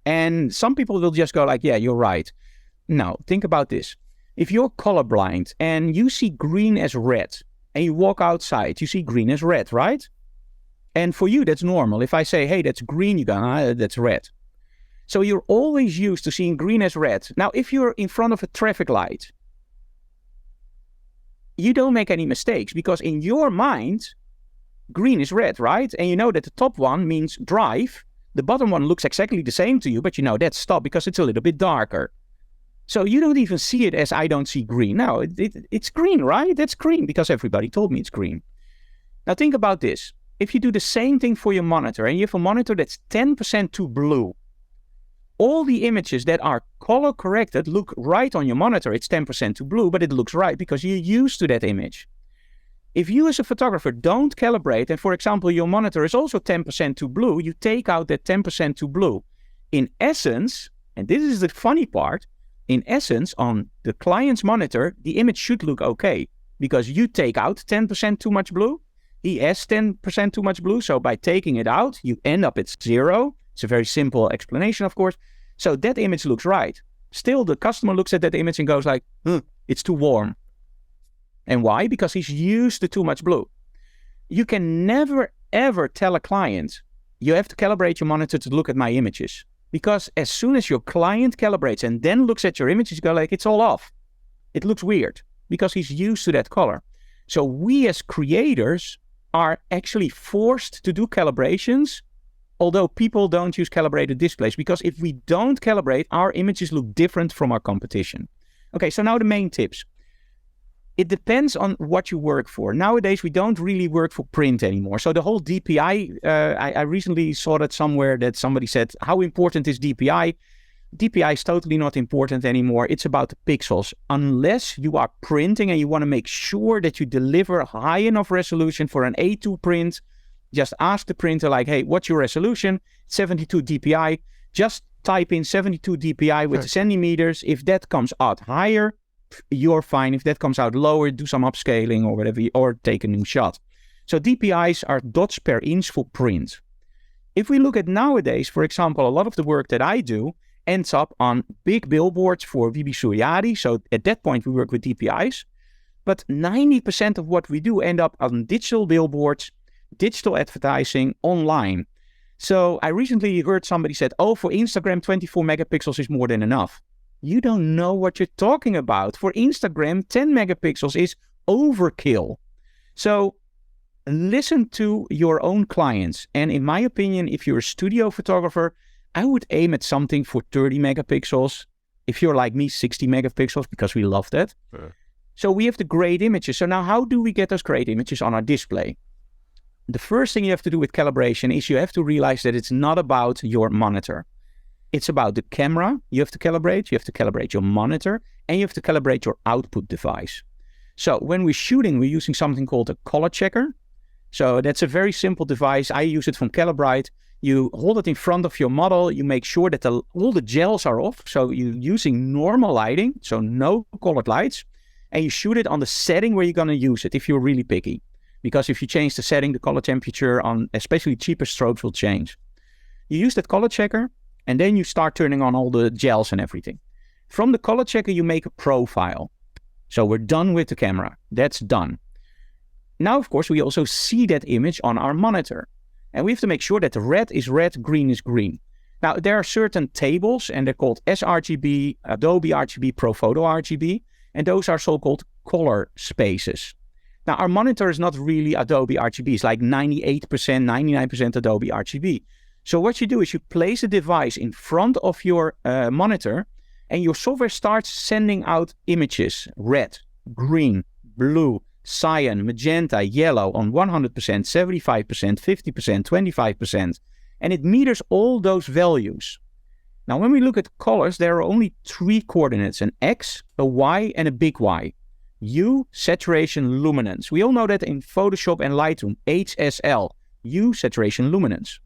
And some people will just go like, yeah, you're right. Now, think about this. If you're colorblind and you see green as red, and you walk outside, you see green as red, right? And for you, that's normal. If I say, hey, that's green, you go, that's red. So you're always used to seeing green as red. Now, if you're in front of a traffic light, you don't make any mistakes, because in your mind, green is red, right? And you know that the top one means drive. The bottom one looks exactly the same to you, but that's stop because it's a little bit darker. So you don't even see it as I don't see green. No, it's green, right? That's green because everybody told me it's green. Now think about this. If you do the same thing for your monitor, and you have a monitor that's 10% too blue, all the images that are color corrected look right on your monitor. It's 10% too blue, but it looks right because you're used to that image. If you as a photographer don't calibrate, and for example, your monitor is also 10% too blue, you take out that 10% too blue. In essence, and this is the funny part, in essence, on the client's monitor, the image should look okay, because you take out 10% too much blue, he has 10% too much blue. So by taking it out, you end up at 0. It's a very simple explanation, of course. So that image looks right. Still, the customer looks at that image and goes like, it's too warm. And why? Because he's used to too much blue. You can never, ever tell a client, you have to calibrate your monitor to look at my images. Because as soon as your client calibrates and then looks at your images, you go like, it's all off. It looks weird because he's used to that color. So we as creators are actually forced to do calibrations, although people don't use calibrated displays, because if we don't calibrate, our images look different from our competition. Okay, so now the main tips. It depends on what you work for. Nowadays, we don't really work for print anymore. So the whole DPI, I recently saw that somewhere that somebody said, how important is DPI? DPI is totally not important anymore. It's about the pixels. Unless you are printing and you want to make sure that you deliver high enough resolution for an A2 print, just ask the printer like, hey, what's your resolution? 72 DPI. Just type in 72 DPI with the centimeters. If that comes out higher, you're fine. If that comes out lower, do some upscaling or whatever, or take a new shot. So DPIs are dots per inch for print. If we look at nowadays, for example, a lot of the work that I do ends up on big billboards for VB Suryadi. So at that point, we work with DPIs. But 90% of what we do end up on digital billboards, digital advertising, online. So I recently heard somebody said, oh, for Instagram, 24 megapixels is more than enough. You don't know what you're talking about. For Instagram, 10 megapixels is overkill. So listen to your own clients. And in my opinion, if you're a studio photographer, I would aim at something for 30 megapixels. If you're like me, 60 megapixels, because we love that. So we have the great images. So now how do we get those great images on our display? The first thing you have to do with calibration is you have to realize that it's not about your monitor. It's about the camera you have to calibrate your monitor, and you have to calibrate your output device. So when we're shooting, we're using something called a color checker. So that's a very simple device. I use it from Calibrate. You hold it in front of your model. You make sure that all the gels are off. So you're using normal lighting, so no colored lights. And you shoot it on the setting where you're going to use it if you're really picky. Because if you change the setting, the color temperature on especially cheaper strobes will change. You use that color checker, and then you start turning on all the gels and everything. From the color checker, you make a profile. So we're done with the camera. That's done. Now, of course, we also see that image on our monitor. And we have to make sure that the red is red, green is green. Now, there are certain tables, and they're called sRGB, Adobe RGB, Pro Photo RGB, and those are so-called color spaces. Now, our monitor is not really Adobe RGB. It's like 98%, 99% Adobe RGB. So what you do is you place a device in front of your monitor, and your software starts sending out images, red, green, blue, cyan, magenta, yellow on 100%, 75%, 50%, 25%. And it meters all those values. Now, when we look at colors, there are only 3 coordinates, an X, a Y, and a big Y. U, saturation, luminance. We all know that in Photoshop and Lightroom, HSL, U, saturation, luminance.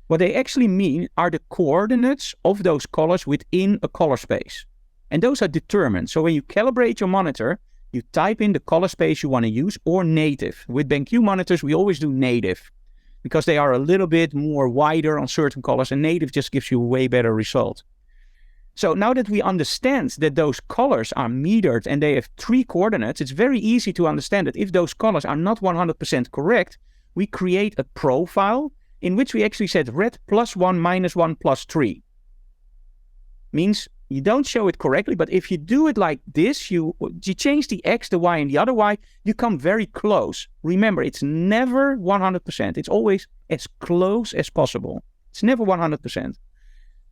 What they actually mean are the coordinates of those colors within a color space. And those are determined. So when you calibrate your monitor, you type in the color space you want to use or native. With BenQ monitors, we always do native because they are a little bit more wider on certain colors, and native just gives you a way better result. So now that we understand that those colors are metered and they have 3 coordinates, it's very easy to understand that if those colors are not 100% correct, we create a profile in which we actually said red +1, -1, +3. Means you don't show it correctly, but if you do it like this, you change the X, the Y, and the other Y, you come very close. Remember, it's never 100%. It's always as close as possible. It's never 100%.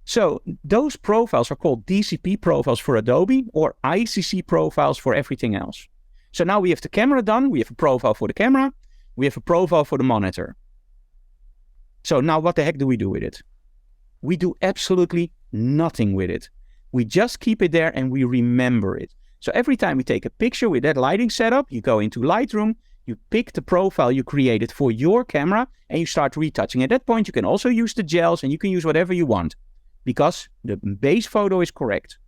So those profiles are called DCP profiles for Adobe or ICC profiles for everything else. So now we have the camera done. We have a profile for the camera. We have a profile for the monitor. So now what the heck do we do with it? We do absolutely nothing with it. We just keep it there and we remember it. So every time we take a picture with that lighting setup, you go into Lightroom, you pick the profile you created for your camera, and you start retouching. At that point, you can also use the gels and you can use whatever you want because the base photo is correct.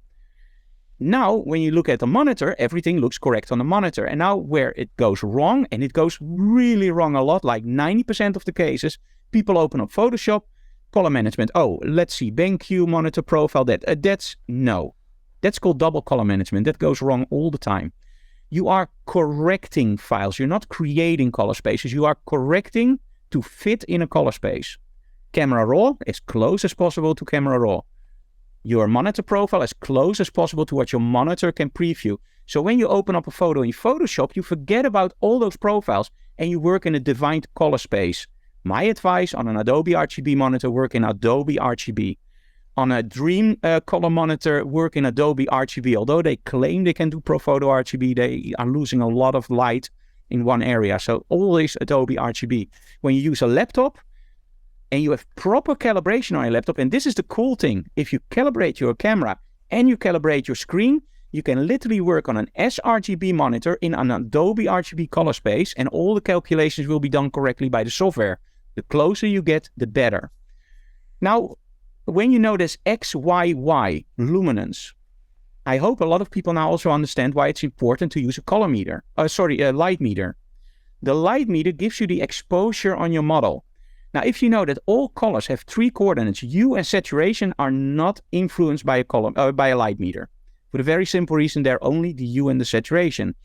Now, when you look at the monitor, everything looks correct on the monitor. And now where it goes wrong, and it goes really wrong a lot, like 90% of the cases, people open up Photoshop, color management. Oh, let's see, BenQ monitor profile, that's called double color management. That goes wrong all the time. You are correcting files. You're not creating color spaces. You are correcting to fit in a color space. Camera raw, as close as possible to camera raw. Your monitor profile as close as possible to what your monitor can preview. So when you open up a photo in Photoshop, you forget about all those profiles and you work in a defined color space. My advice on an Adobe RGB monitor, work in Adobe RGB. On a Dream color monitor, work in Adobe RGB. Although they claim they can do ProPhoto RGB, they are losing a lot of light in one area. So always Adobe RGB. When you use a laptop, and you have proper calibration on your laptop, and this is the cool thing. If you calibrate your camera and you calibrate your screen, you can literally work on an sRGB monitor in an Adobe RGB color space, and all the calculations will be done correctly by the software. The closer you get, the better. Now, when you know this XYY luminance, I hope a lot of people now also understand why it's important to use a light meter. The light meter gives you the exposure on your model. Now, if you know that all colors have 3 coordinates, hue and saturation are not influenced by a light meter. For the very simple reason, they're only the hue and the saturation.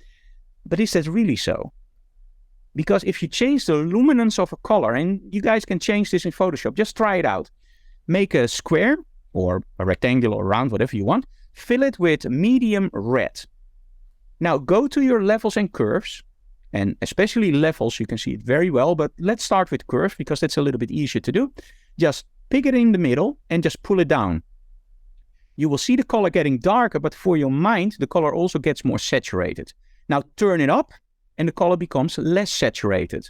But is that really so? Because if you change the luminance of a color, and you guys can change this in Photoshop, just try it out. Make a square or a rectangle or round, whatever you want. Fill it with medium red. Now go to your levels and curves. And especially levels, you can see it very well, but let's start with curves because that's a little bit easier to do. Just pick it in the middle and just pull it down. You will see the color getting darker, but for your mind, the color also gets more saturated. Now turn it up and the color becomes less saturated.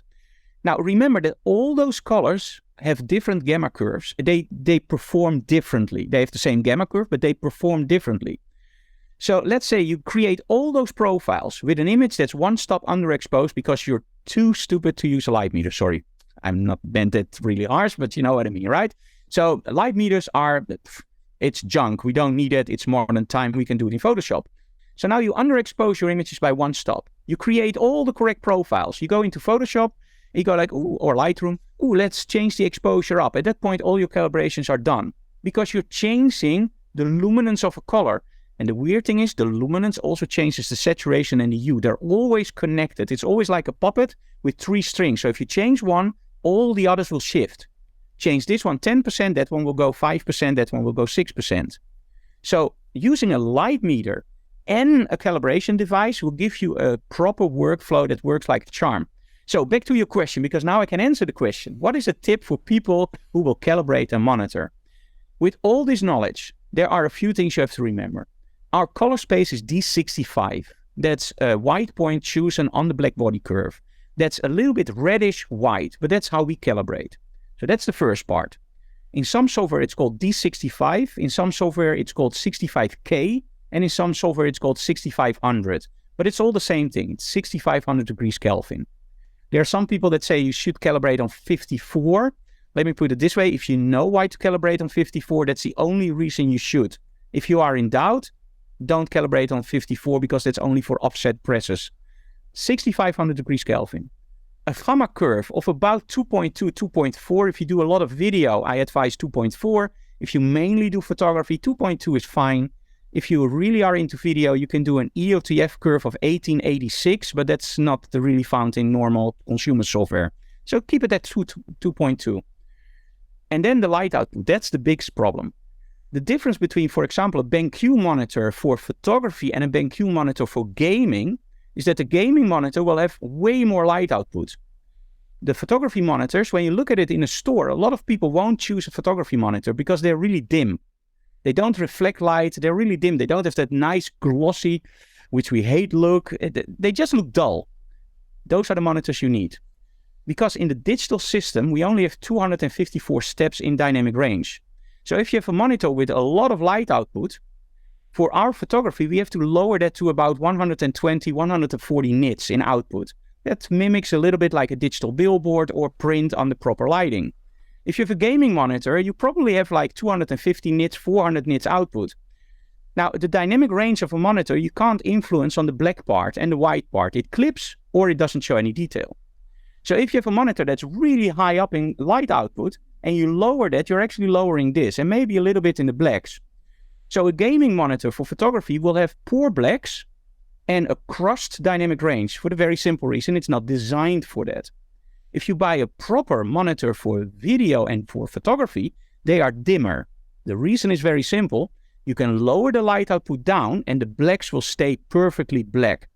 Now remember that all those colors have different gamma curves. They perform differently. They have the same gamma curve, but they perform differently. So let's say you create all those profiles with an image that's 1 stop underexposed because you're too stupid to use a light meter. Sorry, I'm not bent it really harsh, but you know what I mean, right? So light meters it's junk. We don't need it. It's modern time. We can do it in Photoshop. So now you underexpose your images by 1 stop. You create all the correct profiles. You go into Photoshop, you go like, or Lightroom, let's change the exposure up. At that point, all your calibrations are done because you're changing the luminance of a color. And the weird thing is the luminance also changes the saturation and the hue. They're always connected. It's always like a puppet with 3 strings. So if you change one, all the others will shift. Change this one 10%, that one will go 5%, that one will go 6%. So using a light meter and a calibration device will give you a proper workflow that works like a charm. So back to your question, because now I can answer the question. What is a tip for people who will calibrate a monitor? With all this knowledge, there are a few things you have to remember. Our color space is D65. That's a white point chosen on the black body curve. That's a little bit reddish white, but that's how we calibrate. So that's the first part. In some software, it's called D65. In some software, it's called 65K. And in some software, it's called 6500. But it's all the same thing. It's 6500 degrees Kelvin. There are some people that say you should calibrate on 54. Let me put it this way. If you know why to calibrate on 54, that's the only reason you should. If you are in doubt, don't calibrate on 54 because that's only for offset presses. 6500 degrees Kelvin. A gamma curve of about 2.2, 2.4. If you do a lot of video, I advise 2.4. If you mainly do photography, 2.2 is fine. If you really are into video, you can do an EOTF curve of 1886, but that's not really found in normal consumer software. So keep it at 2.2. And then the light output, that's the biggest problem. The difference between, for example, a BenQ monitor for photography and a BenQ monitor for gaming is that the gaming monitor will have way more light output. The photography monitors, when you look at it in a store, a lot of people won't choose a photography monitor because they're really dim. They don't reflect light. They're really dim. They don't have that nice glossy, which we hate look. They just look dull. Those are the monitors you need. Because in the digital system, we only have 254 steps in dynamic range. So if you have a monitor with a lot of light output, for our photography, we have to lower that to about 120, 140 nits in output. That mimics a little bit like a digital billboard or print under proper lighting. If you have a gaming monitor, you probably have like 250 nits, 400 nits output. Now, the dynamic range of a monitor, you can't influence on the black part and the white part. It clips or it doesn't show any detail. So if you have a monitor that's really high up in light output and you lower that, you're actually lowering this and maybe a little bit in the blacks. So a gaming monitor for photography will have poor blacks and a crossed dynamic range for the very simple reason it's not designed for that. If you buy a proper monitor for video and for photography, they are dimmer. The reason is very simple. You can lower the light output down and the blacks will stay perfectly black.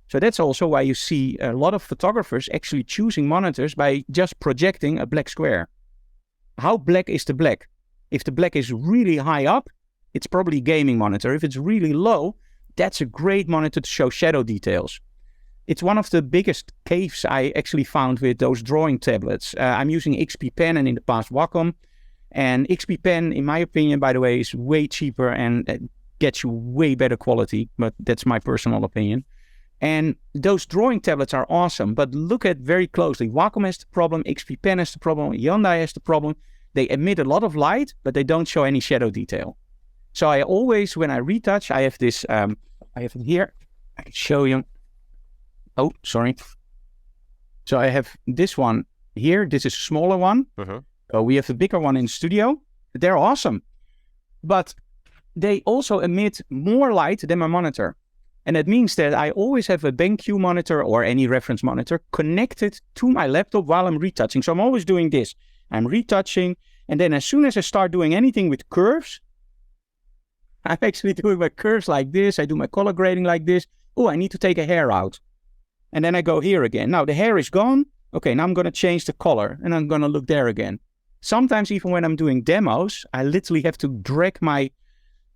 So that's also why you see a lot of photographers actually choosing monitors by just projecting a black square. How black is the black? If the black is really high up, it's probably a gaming monitor. If it's really low, that's a great monitor to show shadow details. It's one of the biggest caves I actually found with those drawing tablets. I'm using XP Pen and in the past Wacom. And XP Pen, in my opinion, by the way, is way cheaper and gets you way better quality. But that's my personal opinion. And those drawing tablets are awesome. But look at very closely. Wacom has the problem. XP Pen has the problem. Hyundai has the problem. They emit a lot of light, but they don't show any shadow detail. So I always, when I retouch, I have this, I have it here. I can show you. Oh, sorry. So I have this one here. This is a smaller one. We have a bigger one in the studio. They're awesome. But they also emit more light than my monitor. And that means that I always have a BenQ monitor or any reference monitor connected to my laptop while I'm retouching. So I'm always doing this. I'm retouching. And then as soon as I start doing anything with curves, I'm actually doing my curves like this. I do my color grading like this. Oh, I need to take a hair out. And then I go here again. Now the hair is gone. Okay, now I'm going to change the color and I'm going to look there again. Sometimes even when I'm doing demos, I literally have to drag my,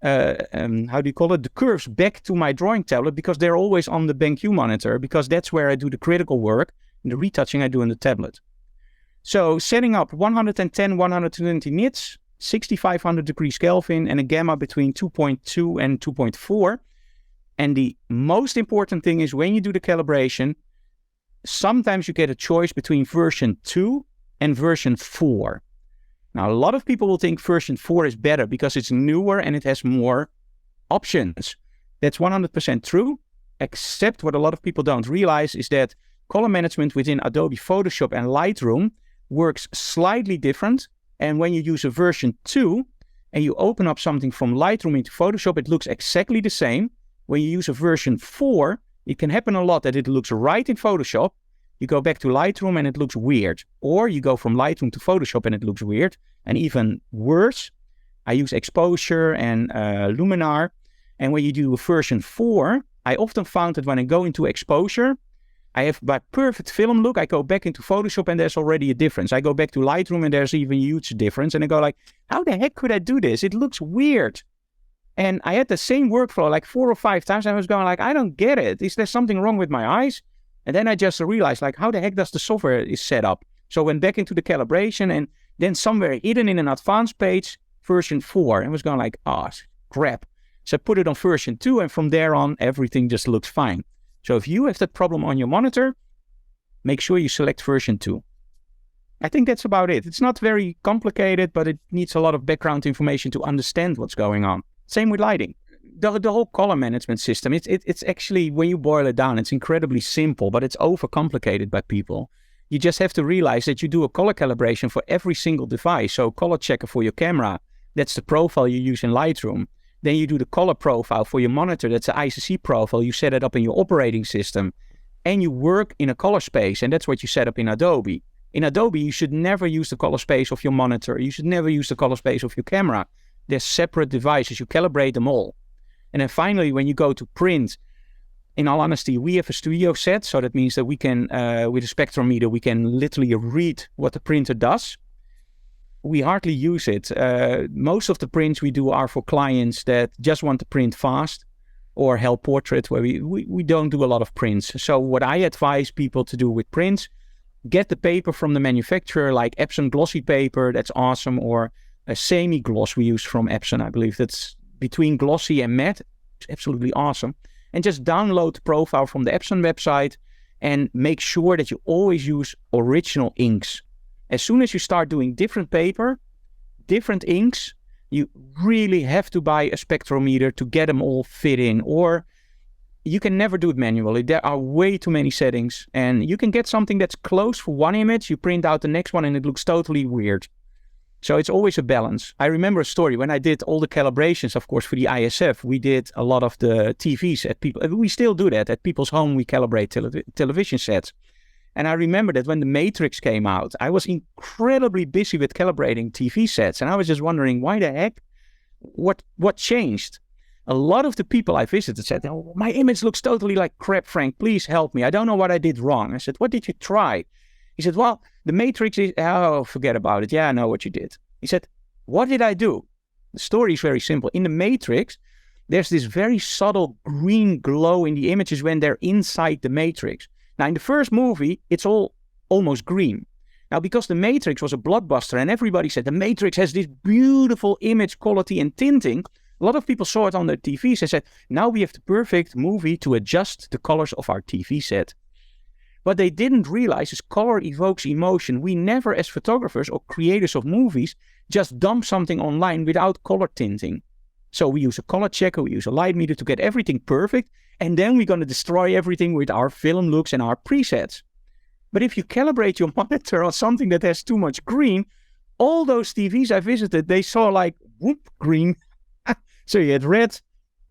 the curves back to my drawing tablet because they're always on the BenQ monitor because that's where I do the critical work and the retouching I do in the tablet. So setting up 110, 120 nits, 6500 degrees Kelvin and a gamma between 2.2 and 2.4. And the most important thing is when you do the calibration, sometimes you get a choice between version 2 and version 4. Now, a lot of people will think version 4 is better because it's newer and it has more options. That's 100% true, except what a lot of people don't realize is that color management within Adobe Photoshop and Lightroom works slightly different. And when you use a version 2 and you open up something from Lightroom into Photoshop, it looks exactly the same. When you use a version 4, it can happen a lot that it looks right in Photoshop. You go back to Lightroom and it looks weird. Or you go from Lightroom to Photoshop and it looks weird. And even worse, I use exposure and luminar. And when you do a version 4, I often found that when I go into exposure, I have my perfect film look. I go back into Photoshop and there's already a difference. I go back to Lightroom and there's even a huge difference. And I go like, how the heck could I do this? It looks weird. And I had the same workflow like 4 or 5 times. I was going like, I don't get it. Is there something wrong with my eyes? And then I just realized like, how the heck does the software is set up? So I went back into the calibration and then somewhere hidden in an advanced page, version 4. And was going like, oh, crap. So I put it on version 2 and from there on, everything just looks fine. So if you have that problem on your monitor, make sure you select version 2. I think that's about it. It's not very complicated, but it needs a lot of background information to understand what's going on. Same with lighting. The whole color management system, it's actually, when you boil it down, it's incredibly simple, but it's overcomplicated by people. You just have to realize that you do a color calibration for every single device. So color checker for your camera, that's the profile you use in Lightroom. Then you do the color profile for your monitor, that's the ICC profile. You set it up in your operating system and you work in a color space, and that's what you set up in Adobe. In Adobe, you should never use the color space of your monitor. You should never use the color space of your camera. They're separate devices. You calibrate them all. And then finally, when you go to print, in all honesty, we have a studio set. So that means that we can, with a spectrometer, we can literally read what the printer does. We hardly use it. Most of the prints we do are for clients that just want to print fast, or help portrait, where we don't do a lot of prints. So what I advise people to do with prints, get the paper from the manufacturer, like Epson glossy paper, that's awesome, or a semi-gloss we use from Epson, I believe. That's between glossy and matte. It's absolutely awesome. And just download the profile from the Epson website and make sure that you always use original inks. As soon as you start doing different paper, different inks, You really have to buy a spectrometer to get them all fitting, or you can never do it manually. There are way too many settings, and you can get something that's close for one image. You print out the next one and it looks totally weird. So it's always a balance. I remember a story when I did all the calibrations, of course, for the ISF. We did a lot of the TVs at people. We still do that at people's home. We calibrate television sets. And I remember that when the Matrix came out, I was incredibly busy with calibrating TV sets. And I was just wondering, why the heck? What changed? A lot of the people I visited said, oh, my image looks totally like crap, Frank. Please help me. I don't know what I did wrong. I said, what did you try? He said, well, the Matrix is, oh, forget about it. Yeah, I know what you did. He said, what did I do? The story is very simple. In the Matrix, there's this very subtle green glow in the images when they're inside the Matrix. Now, in the first movie, it's all almost green. Now, because the Matrix was a blockbuster and everybody said the Matrix has this beautiful image quality and tinting, a lot of people saw it on their TVs and said, now we have the perfect movie to adjust the colors of our TV set. What they didn't realize is color evokes emotion. We never, as photographers or creators of movies, just dump something online without color tinting. So we use a color checker, we use a light meter to get everything perfect, and then we're going to destroy everything with our film looks and our presets. But if you calibrate your monitor on something that has too much green, all those TVs I visited, they saw like, whoop, green. So you had red,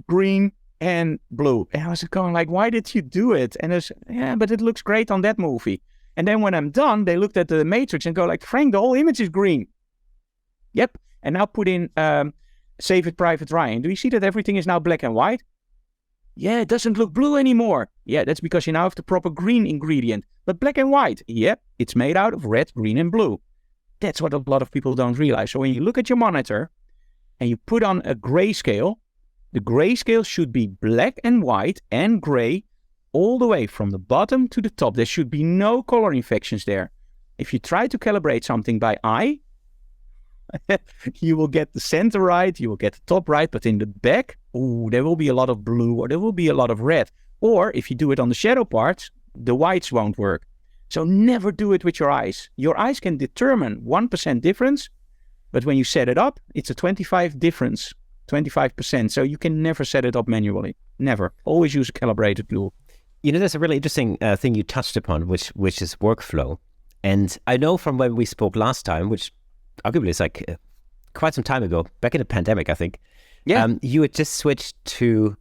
green, and blue. And I was going like, why did you do it? And I said, yeah, but it looks great on that movie. And then when I'm done, they looked at the Matrix and go like, Frank, the whole image is green. Yep. And now put in Save It Private Ryan. Do you see that everything is now black and white? Yeah, it doesn't look blue anymore. Yeah, that's because you now have the proper green ingredient. But black and white, yep, it's made out of red, green, and blue. That's what a lot of people don't realize. So when you look at your monitor and you put on a grayscale, the grayscale should be black and white and gray all the way from the bottom to the top. There should be no color inflections there. If you try to calibrate something by eye, you will get the center right, you will get the top right, but in the back, there will be a lot of blue or there will be a lot of red. Or if you do it on the shadow parts, the whites won't work. So never do it with your eyes. Your eyes can determine 1% difference, but when you set it up, it's a 25%. So you can never set it up manually. Never. Always use a calibrated tool. You know, there's a really interesting thing you touched upon, which is workflow. And I know from when we spoke last time, which arguably is like quite some time ago, back in the pandemic, I think. Yeah. You had just switched to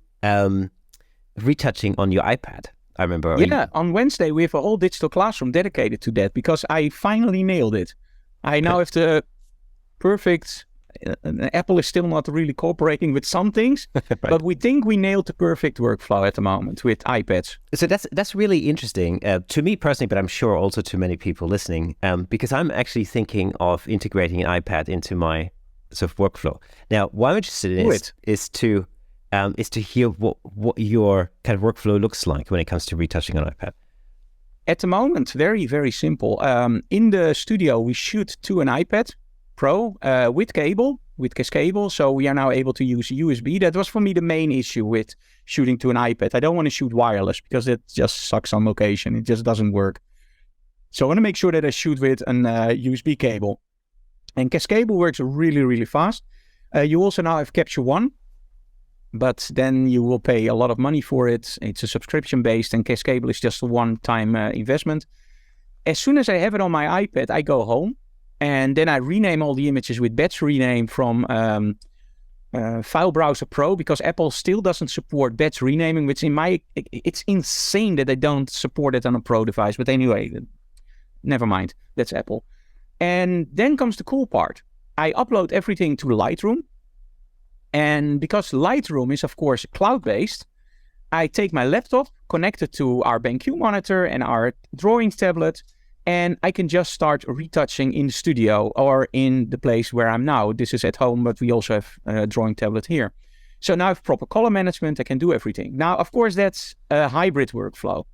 retouching on your iPad. I remember. Yeah, on Wednesday we have a whole digital classroom dedicated to that because I finally nailed it. I now have the perfect. Apple is still not really cooperating with some things, right. But we think we nailed the perfect workflow at the moment with iPads. So that's really interesting to me personally, but I'm sure also to many people listening, because I'm actually thinking of integrating an iPad into my sort of workflow. Now, what I'm interested in is to hear what your kind of workflow looks like when it comes to retouching on iPad. At the moment, very, very simple. In the studio, we shoot to an iPad Pro with cable. So we are now able to use USB. That was for me the main issue with shooting to an iPad. I don't want to shoot wireless because it just sucks on location. It just doesn't work. So I want to make sure that I shoot with an USB cable. And Cascable works really, really fast. You also now have Capture One, but then you will pay a lot of money for it. It's a subscription based, and Cascable is just a one-time investment. As soon as I have it on my iPad, I go home. And then I rename all the images with batch rename from File Browser Pro because Apple still doesn't support batch renaming, which it's insane that they don't support it on a Pro device. But anyway, never mind. That's Apple. And then comes the cool part. I upload everything to Lightroom. And because Lightroom is, of course, cloud-based, I take my laptop, connect it to our BenQ monitor and our drawings tablet, and I can just start retouching in the studio or in the place where I'm now. This is at home, but we also have a drawing tablet here. So now I have proper color management. I can do everything. Now, of course, that's a hybrid workflow.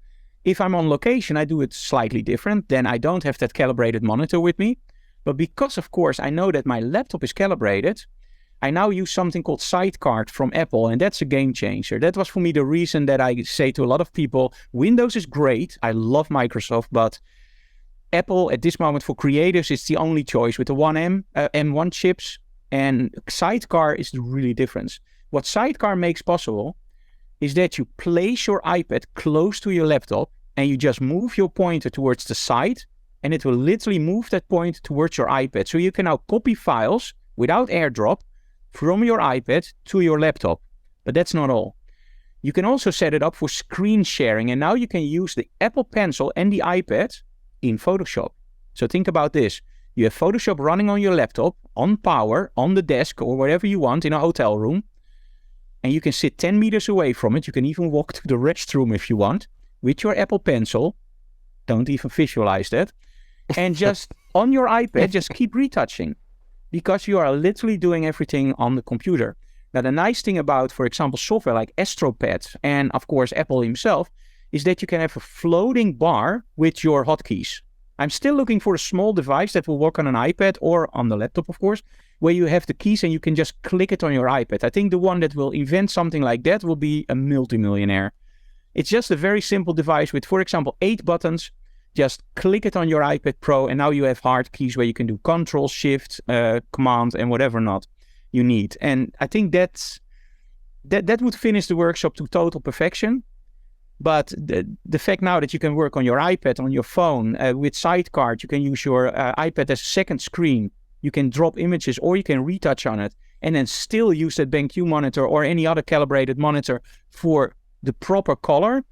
If I'm on location, I do it slightly different. Then I don't have that calibrated monitor with me. But because, of course, I know that my laptop is calibrated, I now use something called Sidecard from Apple, and that's a game changer. That was for me the reason that I say to a lot of people, Windows is great. I love Microsoft, but Apple at this moment for creators is the only choice with the M1 chips And Sidecar is the really difference. What Sidecar makes possible is that you place your iPad close to your laptop and you just move your pointer towards the side, and it will literally move that pointer towards your iPad. So you can now copy files without AirDrop from your iPad to your laptop. But that's not all. You can also set it up for screen sharing, and now you can use the Apple Pencil and the iPad in Photoshop. So think about this. You have Photoshop running on your laptop, on power, on the desk, or wherever you want in a hotel room. And you can sit 10 meters away from it. You can even walk to the restroom if you want with your Apple Pencil. Don't even visualize that. And just on your iPad, just keep retouching, because you are literally doing everything on the computer. Now, the nice thing about, for example, software like AstroPad and, of course, Apple himself, is that you can have a floating bar with your hotkeys. I'm still looking for a small device that will work on an iPad or on the laptop, of course, where you have the keys and you can just click it on your iPad. I think the one that will invent something like that will be a multimillionaire. It's just a very simple device with, for example, 8 buttons. Just click it on your iPad Pro, and now you have hard keys where you can do Control, Shift, Command, and whatever not you need. And I think that would finish the workshop to total perfection. But the fact now that you can work on your iPad, on your phone, with Sidecar, you can use your iPad as a second screen. You can drop images or you can retouch on it and then still use that BenQ monitor or any other calibrated monitor for the proper color.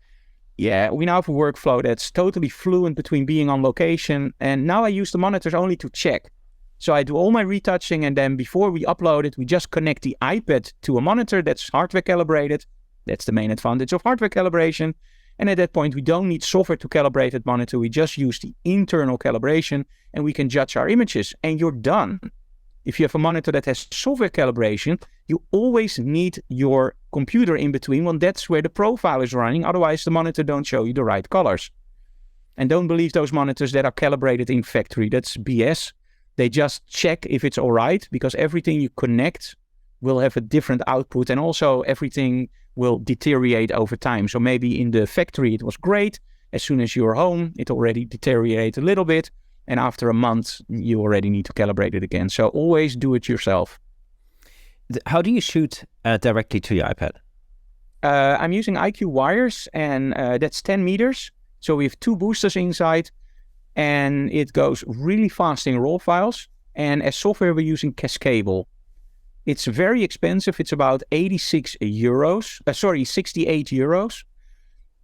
Yeah, we now have a workflow that's totally fluent between being on location, and now I use the monitors only to check. So I do all my retouching, and then before we upload it, we just connect the iPad to a monitor that's hardware calibrated. That's the main advantage of hardware calibration. And at that point, we don't need software to calibrate that monitor. We just use the internal calibration and we can judge our images, and you're done. If you have a monitor that has software calibration, you always need your computer in between, when that's where the profile is running. Otherwise, the monitor don't show you the right colors. And don't believe those monitors that are calibrated in factory. That's BS. They just check if it's all right, because everything you connect will have a different output, and also everything will deteriorate over time. So maybe in the factory it was great. As soon as you're home, it already deteriorates a little bit. And after a month, you already need to calibrate it again. So always do it yourself. How do you shoot directly to your iPad? I'm using IQ wires, and that's 10 meters. So we have 2 boosters inside, and it goes really fast in RAW files. And as software, we're using Cascable. It's very expensive. It's about 68 euros.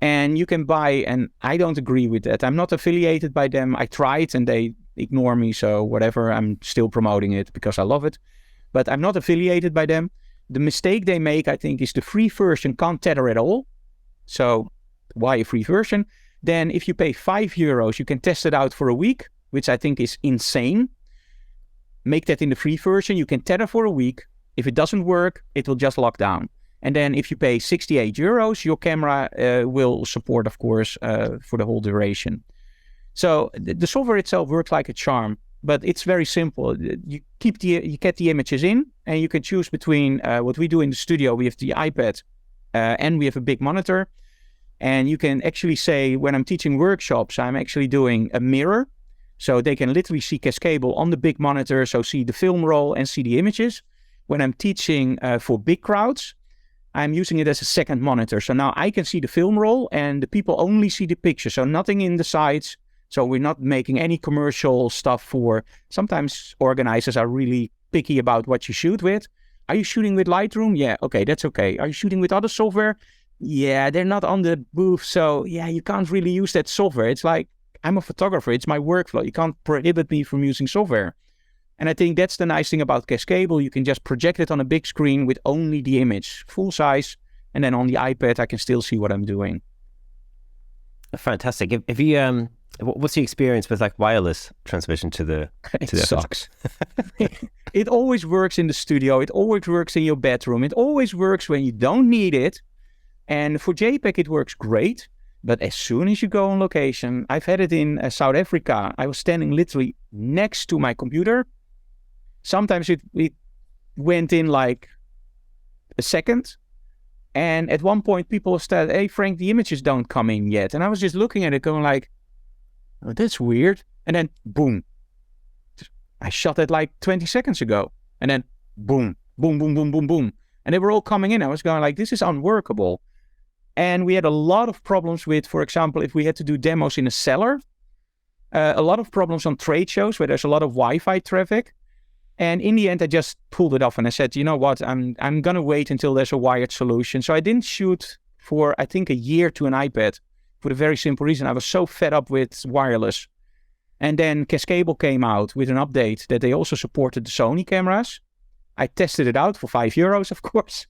And you can buy, and I don't agree with that. I'm not affiliated by them. I tried and they ignore me. So whatever, I'm still promoting it because I love it. But I'm not affiliated by them. The mistake they make, I think, is the free version can't tether at all. So why a free version? Then if you pay 5 euros, you can test it out for a week, which I think is insane. Make that in the free version. You can tether for a week. If it doesn't work, it will just lock down. And then if you pay 68 euros, your camera will support, of course, for the whole duration. So the software itself works like a charm, but it's very simple. You get the images in, and you can choose between what we do in the studio. We have the iPad and we have a big monitor. And you can actually say, when I'm teaching workshops, I'm actually doing a mirror. So they can literally see Cascable on the big monitor, so see the film roll and see the images. When I'm teaching for big crowds, I'm using it as a second monitor. So now I can see the film roll and the people only see the picture. So nothing in the sides. So we're not making any commercial stuff for... Sometimes organizers are really picky about what you shoot with. Are you shooting with Lightroom? Yeah, okay, that's okay. Are you shooting with other software? Yeah, they're not on the booth. So yeah, you can't really use that software. It's like, I'm a photographer. It's my workflow. You can't prohibit me from using software. And I think that's the nice thing about Cascable. You can just project it on a big screen with only the image, full size. And then on the iPad, I can still see what I'm doing. Fantastic. If you, what's the experience with like wireless transmission to the... It sucks. It always works in the studio. It always works in your bedroom. It always works when you don't need it. And for JPEG, it works great. But as soon as you go on location, I've had it in South Africa. I was standing literally next to my computer. Sometimes it went in like a second. And at one point, people said, hey, Frank, the images don't come in yet. And I was just looking at it going like, oh, that's weird. And then, boom. I shot it like 20 seconds ago. And then, boom, boom, boom, boom, boom, boom. And they were all coming in. I was going like, this is unworkable. And we had a lot of problems with, for example, if we had to do demos in a cellar, a lot of problems on trade shows where there's a lot of Wi-Fi traffic. And in the end, I just pulled it off and I said, you know what, I'm going to wait until there's a wired solution. So I didn't shoot for, I think, a year to an iPad for the very simple reason I was so fed up with wireless. And then Cascable came out with an update that they also supported the Sony cameras. I tested it out for €5, of course.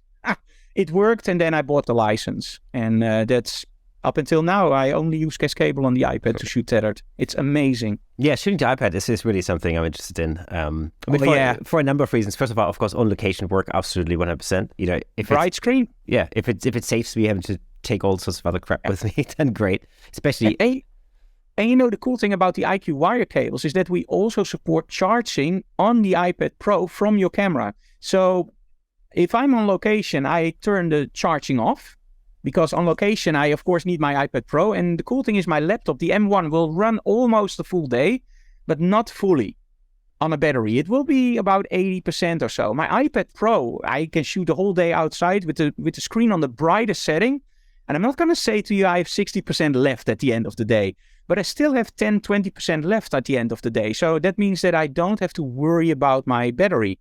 It worked, and then I bought the license. And that's up until now, I only use Cascable on the iPad to shoot tethered. It's amazing. Yeah, shooting to iPad is really something I'm interested in. For a number of reasons. First of all, of course, on location work, absolutely 100%. You know, if bright screen. Yeah, if it saves me having to take all sorts of other crap with me, then great. Especially. And you know, the cool thing about the IQ wire cables is that we also support charging on the iPad Pro from your camera. So if I'm on location, I turn the charging off because on location, I of course need my iPad Pro. And the cool thing is my laptop, the M1, will run almost a full day, but not fully on a battery. It will be about 80% or so. My iPad Pro, I can shoot the whole day outside with the screen on the brightest setting. And I'm not going to say to you I have 60% left at the end of the day. But I still have 10, 20% left at the end of the day. So that means that I don't have to worry about my battery.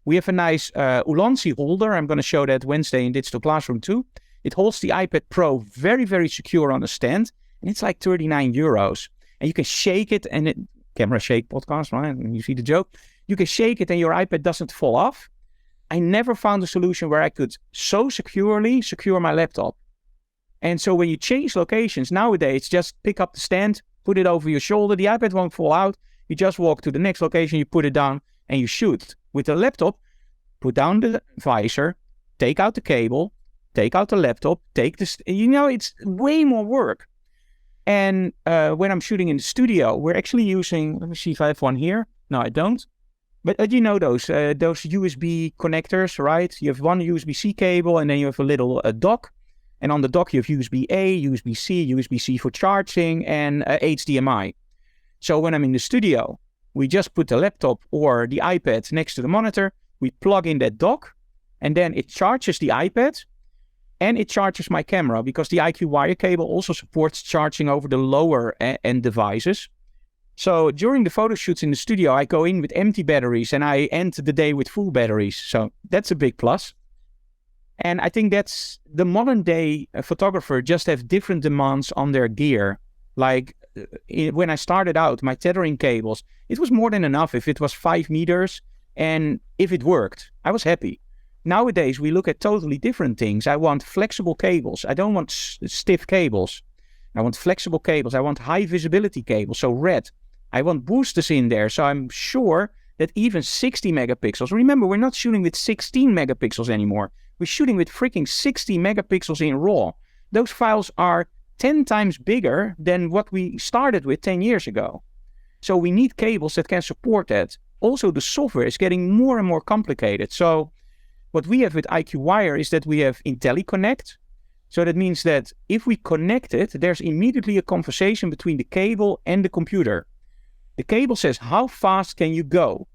We have a nice Ulanzi holder. I'm going to show that Wednesday in Digital Classroom too. It holds the iPad Pro very, very secure on a stand. And it's like €39. And you can shake it and camera shake podcast, right? You see the joke? You can shake it and your iPad doesn't fall off. I never found a solution where I could so securely secure my laptop. And so when you change locations nowadays, just pick up the stand, put it over your shoulder. The iPad won't fall out. You just walk to the next location, you put it down and you shoot. With the laptop, put down the visor, take out the cable, take out the laptop, it's way more work. And when I'm shooting in the studio, we're actually using, let me see if I have one here. No, I don't. But you know those USB connectors, right? You have one USB-C cable and then you have a little dock. And on the dock, you have USB-A, USB-C, USB-C for charging, and HDMI. So when I'm in the studio, we just put the laptop or the iPad next to the monitor. We plug in that dock, and then it charges the iPad, and it charges my camera, because the IQ wire cable also supports charging over the lower end devices. So during the photo shoots in the studio, I go in with empty batteries, and I end the day with full batteries. So that's a big plus. And I think that's the modern day photographer just have different demands on their gear. Like when I started out, my tethering cables, it was more than enough if it was 5 meters and if it worked, I was happy. Nowadays, we look at totally different things. I want flexible cables. I don't want stiff cables. I want flexible cables. I want high visibility cables, so red. I want boosters in there, so I'm sure that even 60 megapixels, remember, we're not shooting with 16 megapixels anymore. We're shooting with freaking 60 megapixels in RAW. Those files are 10 times bigger than what we started with 10 years ago. So we need cables that can support that. Also, the software is getting more and more complicated. So what we have with IQ Wire is that we have IntelliConnect. So that means that if we connect it, there's immediately a conversation between the cable and the computer. The cable says, how fast can you go?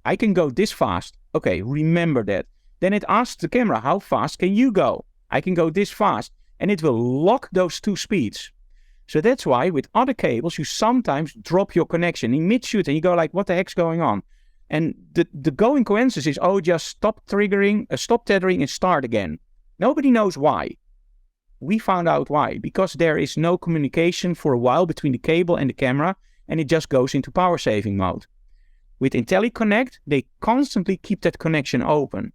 I can go this fast. Okay, remember that. Then it asks the camera, how fast can you go? I can go this fast. And it will lock those two speeds. So that's why with other cables, you sometimes drop your connection in mid-shoot and you go like, what the heck's going on? And the going coincidence is, just stop tethering and start again. Nobody knows why. We found out why. Because there is no communication for a while between the cable and the camera, and it just goes into power saving mode. With IntelliConnect, they constantly keep that connection open.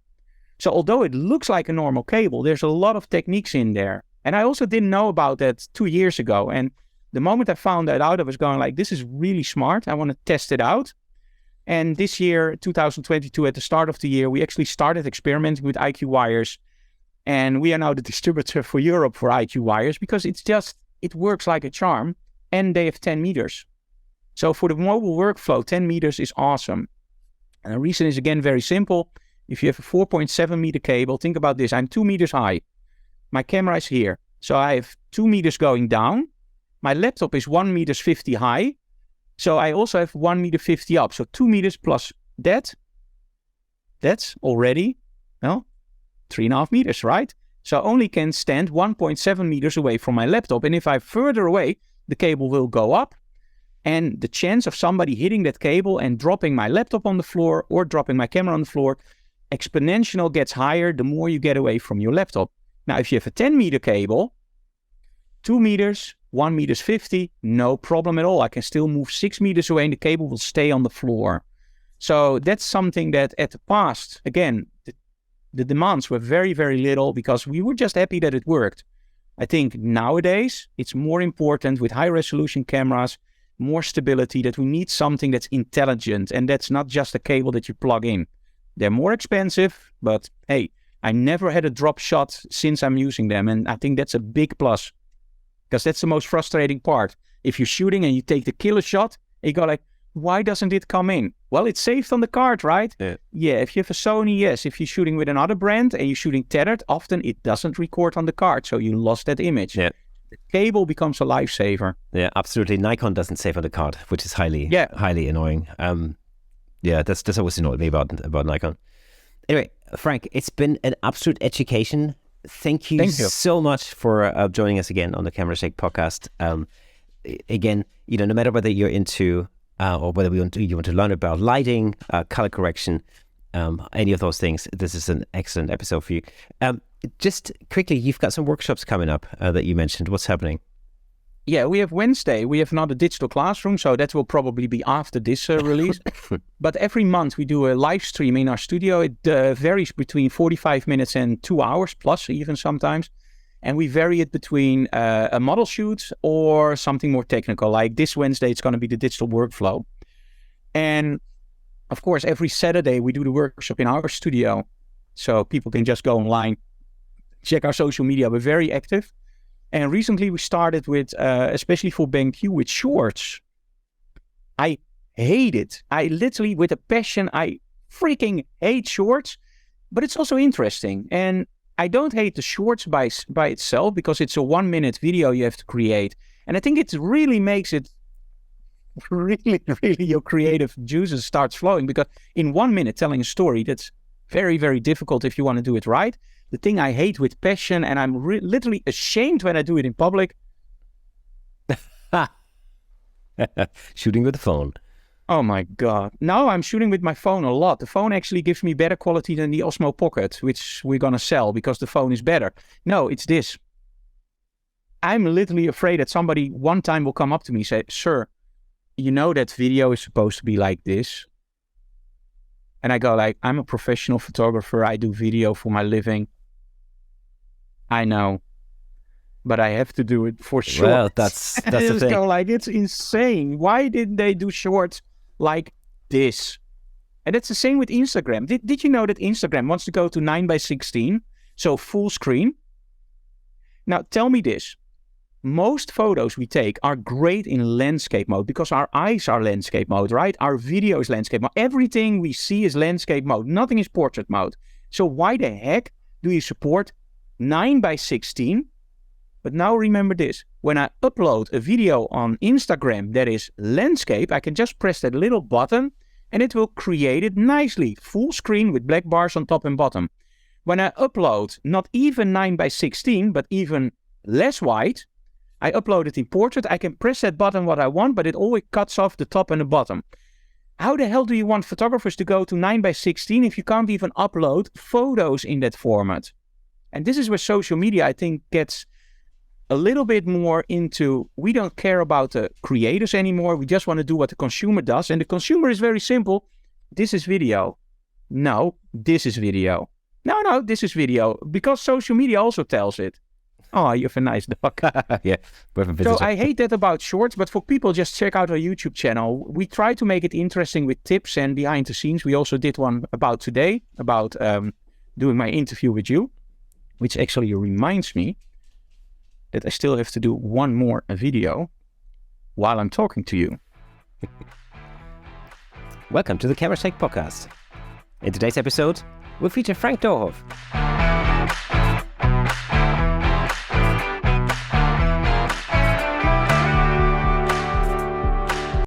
So although it looks like a normal cable, there's a lot of techniques in there. And I also didn't know about that 2 years ago. And the moment I found that out, I was going like, this is really smart. I want to test it out. And this year, 2022, at the start of the year, we actually started experimenting with IQ wires. And we are now the distributor for Europe for IQ wires because it works like a charm. And they have 10 meters. So for the mobile workflow, 10 meters is awesome. And the reason is, again, very simple. If you have a 4.7 meter cable, think about this. I'm 2 meters high. My camera is here. So I have 2 meters going down. My laptop is 1 meter 50 high. So I also have 1 meter 50 up. So 2 meters plus that That's already, 3.5 meters, right? So I only can stand 1.7 meters away from my laptop. And if I'm further away, the cable will go up. And the chance of somebody hitting that cable and dropping my laptop on the floor or dropping my camera on the floor exponential gets higher the more you get away from your laptop. Now, if you have a 10-meter cable, 2 meters, 1 meter's 50, no problem at all. I can still move 6 meters away and the cable will stay on the floor. So that's something that at the past, again, the demands were very, very little because we were just happy that it worked. I think nowadays it's more important with high resolution cameras, more stability, that we need something that's intelligent and that's not just a cable that you plug in. They're more expensive, but hey, I never had a drop shot since I'm using them. And I think that's a big plus because that's the most frustrating part. If you're shooting and you take the killer shot, you go like, why doesn't it come in? Well, it's saved on the card, right? Yeah, if you have a Sony, yes. If you're shooting with another brand and you're shooting tethered, often it doesn't record on the card. So you lost that image. Yeah. The cable becomes a lifesaver. Yeah, absolutely. Nikon doesn't save on the card, which is highly annoying. That's always annoyed me about Nikon. Anyway, Frank, it's been an absolute education. Thank you so much for joining us again on the Camera Shake podcast. Again, no matter whether you're into or whether you want to learn about lighting, color correction, any of those things, this is an excellent episode for you. Just quickly, you've got some workshops coming up that you mentioned. What's happening? Yeah, we have Wednesday. We have another digital classroom, so that will probably be after this release. But every month we do a live stream in our studio. It varies between 45 minutes and 2 hours plus even sometimes. And we vary it between a model shoot or something more technical. Like this Wednesday, it's going to be the digital workflow. And of course, every Saturday we do the workshop in our studio. So people can just go online, check our social media. We're very active. And recently we started with, especially for BenQ, with shorts. I hate it. I literally, with a passion, I freaking hate shorts. But it's also interesting. And I don't hate the shorts by itself because it's a 1-minute video you have to create. And I think it really makes it really your creative juices starts flowing, because in 1 minute telling a story, that's very, very difficult if you want to do it right. The thing I hate with passion, and I'm literally ashamed when I do it in public. Shooting with the phone. Oh my God. Now I'm shooting with my phone a lot. The phone actually gives me better quality than the Osmo Pocket, which we're going to sell because the phone is better. No, it's this. I'm literally afraid that somebody one time will come up to me and say, "Sir, you know that video is supposed to be like this?" And I go like, "I'm a professional photographer. I do video for my living." I know, but I have to do it for shorts. Well, that's the thing. Go like, it's insane. Why didn't they do shorts like this? And it's the same with Instagram. Did you know that Instagram wants to go to 9:16, so full screen? Now tell me this. Most photos we take are great in landscape mode because our eyes are landscape mode, right? Our video is landscape mode. Everything we see is landscape mode. Nothing is portrait mode. So why the heck do you support 9:16? But now remember this. When I upload a video on Instagram that is landscape, I can just press that little button and it will create it nicely. Full screen with black bars on top and bottom. When I upload not even 9:16, but even less wide, I upload it in portrait. I can press that button what I want, but it always cuts off the top and the bottom. How the hell do you want photographers to go to 9:16 if you can't even upload photos in that format? And this is where social media, I think, gets a little bit more into, we don't care about the creators anymore. We just want to do what the consumer does. And the consumer is very simple. This is video. No, this is video. No, this is video. Because social media also tells it. Oh, you have a nice dog. Yeah. So I hate that about shorts, but for people, just check out our YouTube channel. We try to make it interesting with tips and behind the scenes. We also did one about today, about doing my interview with you, which actually reminds me that I still have to do one more video while I'm talking to you. Welcome to the Camera Shake podcast. In today's episode, we'll feature Frank Doorhof.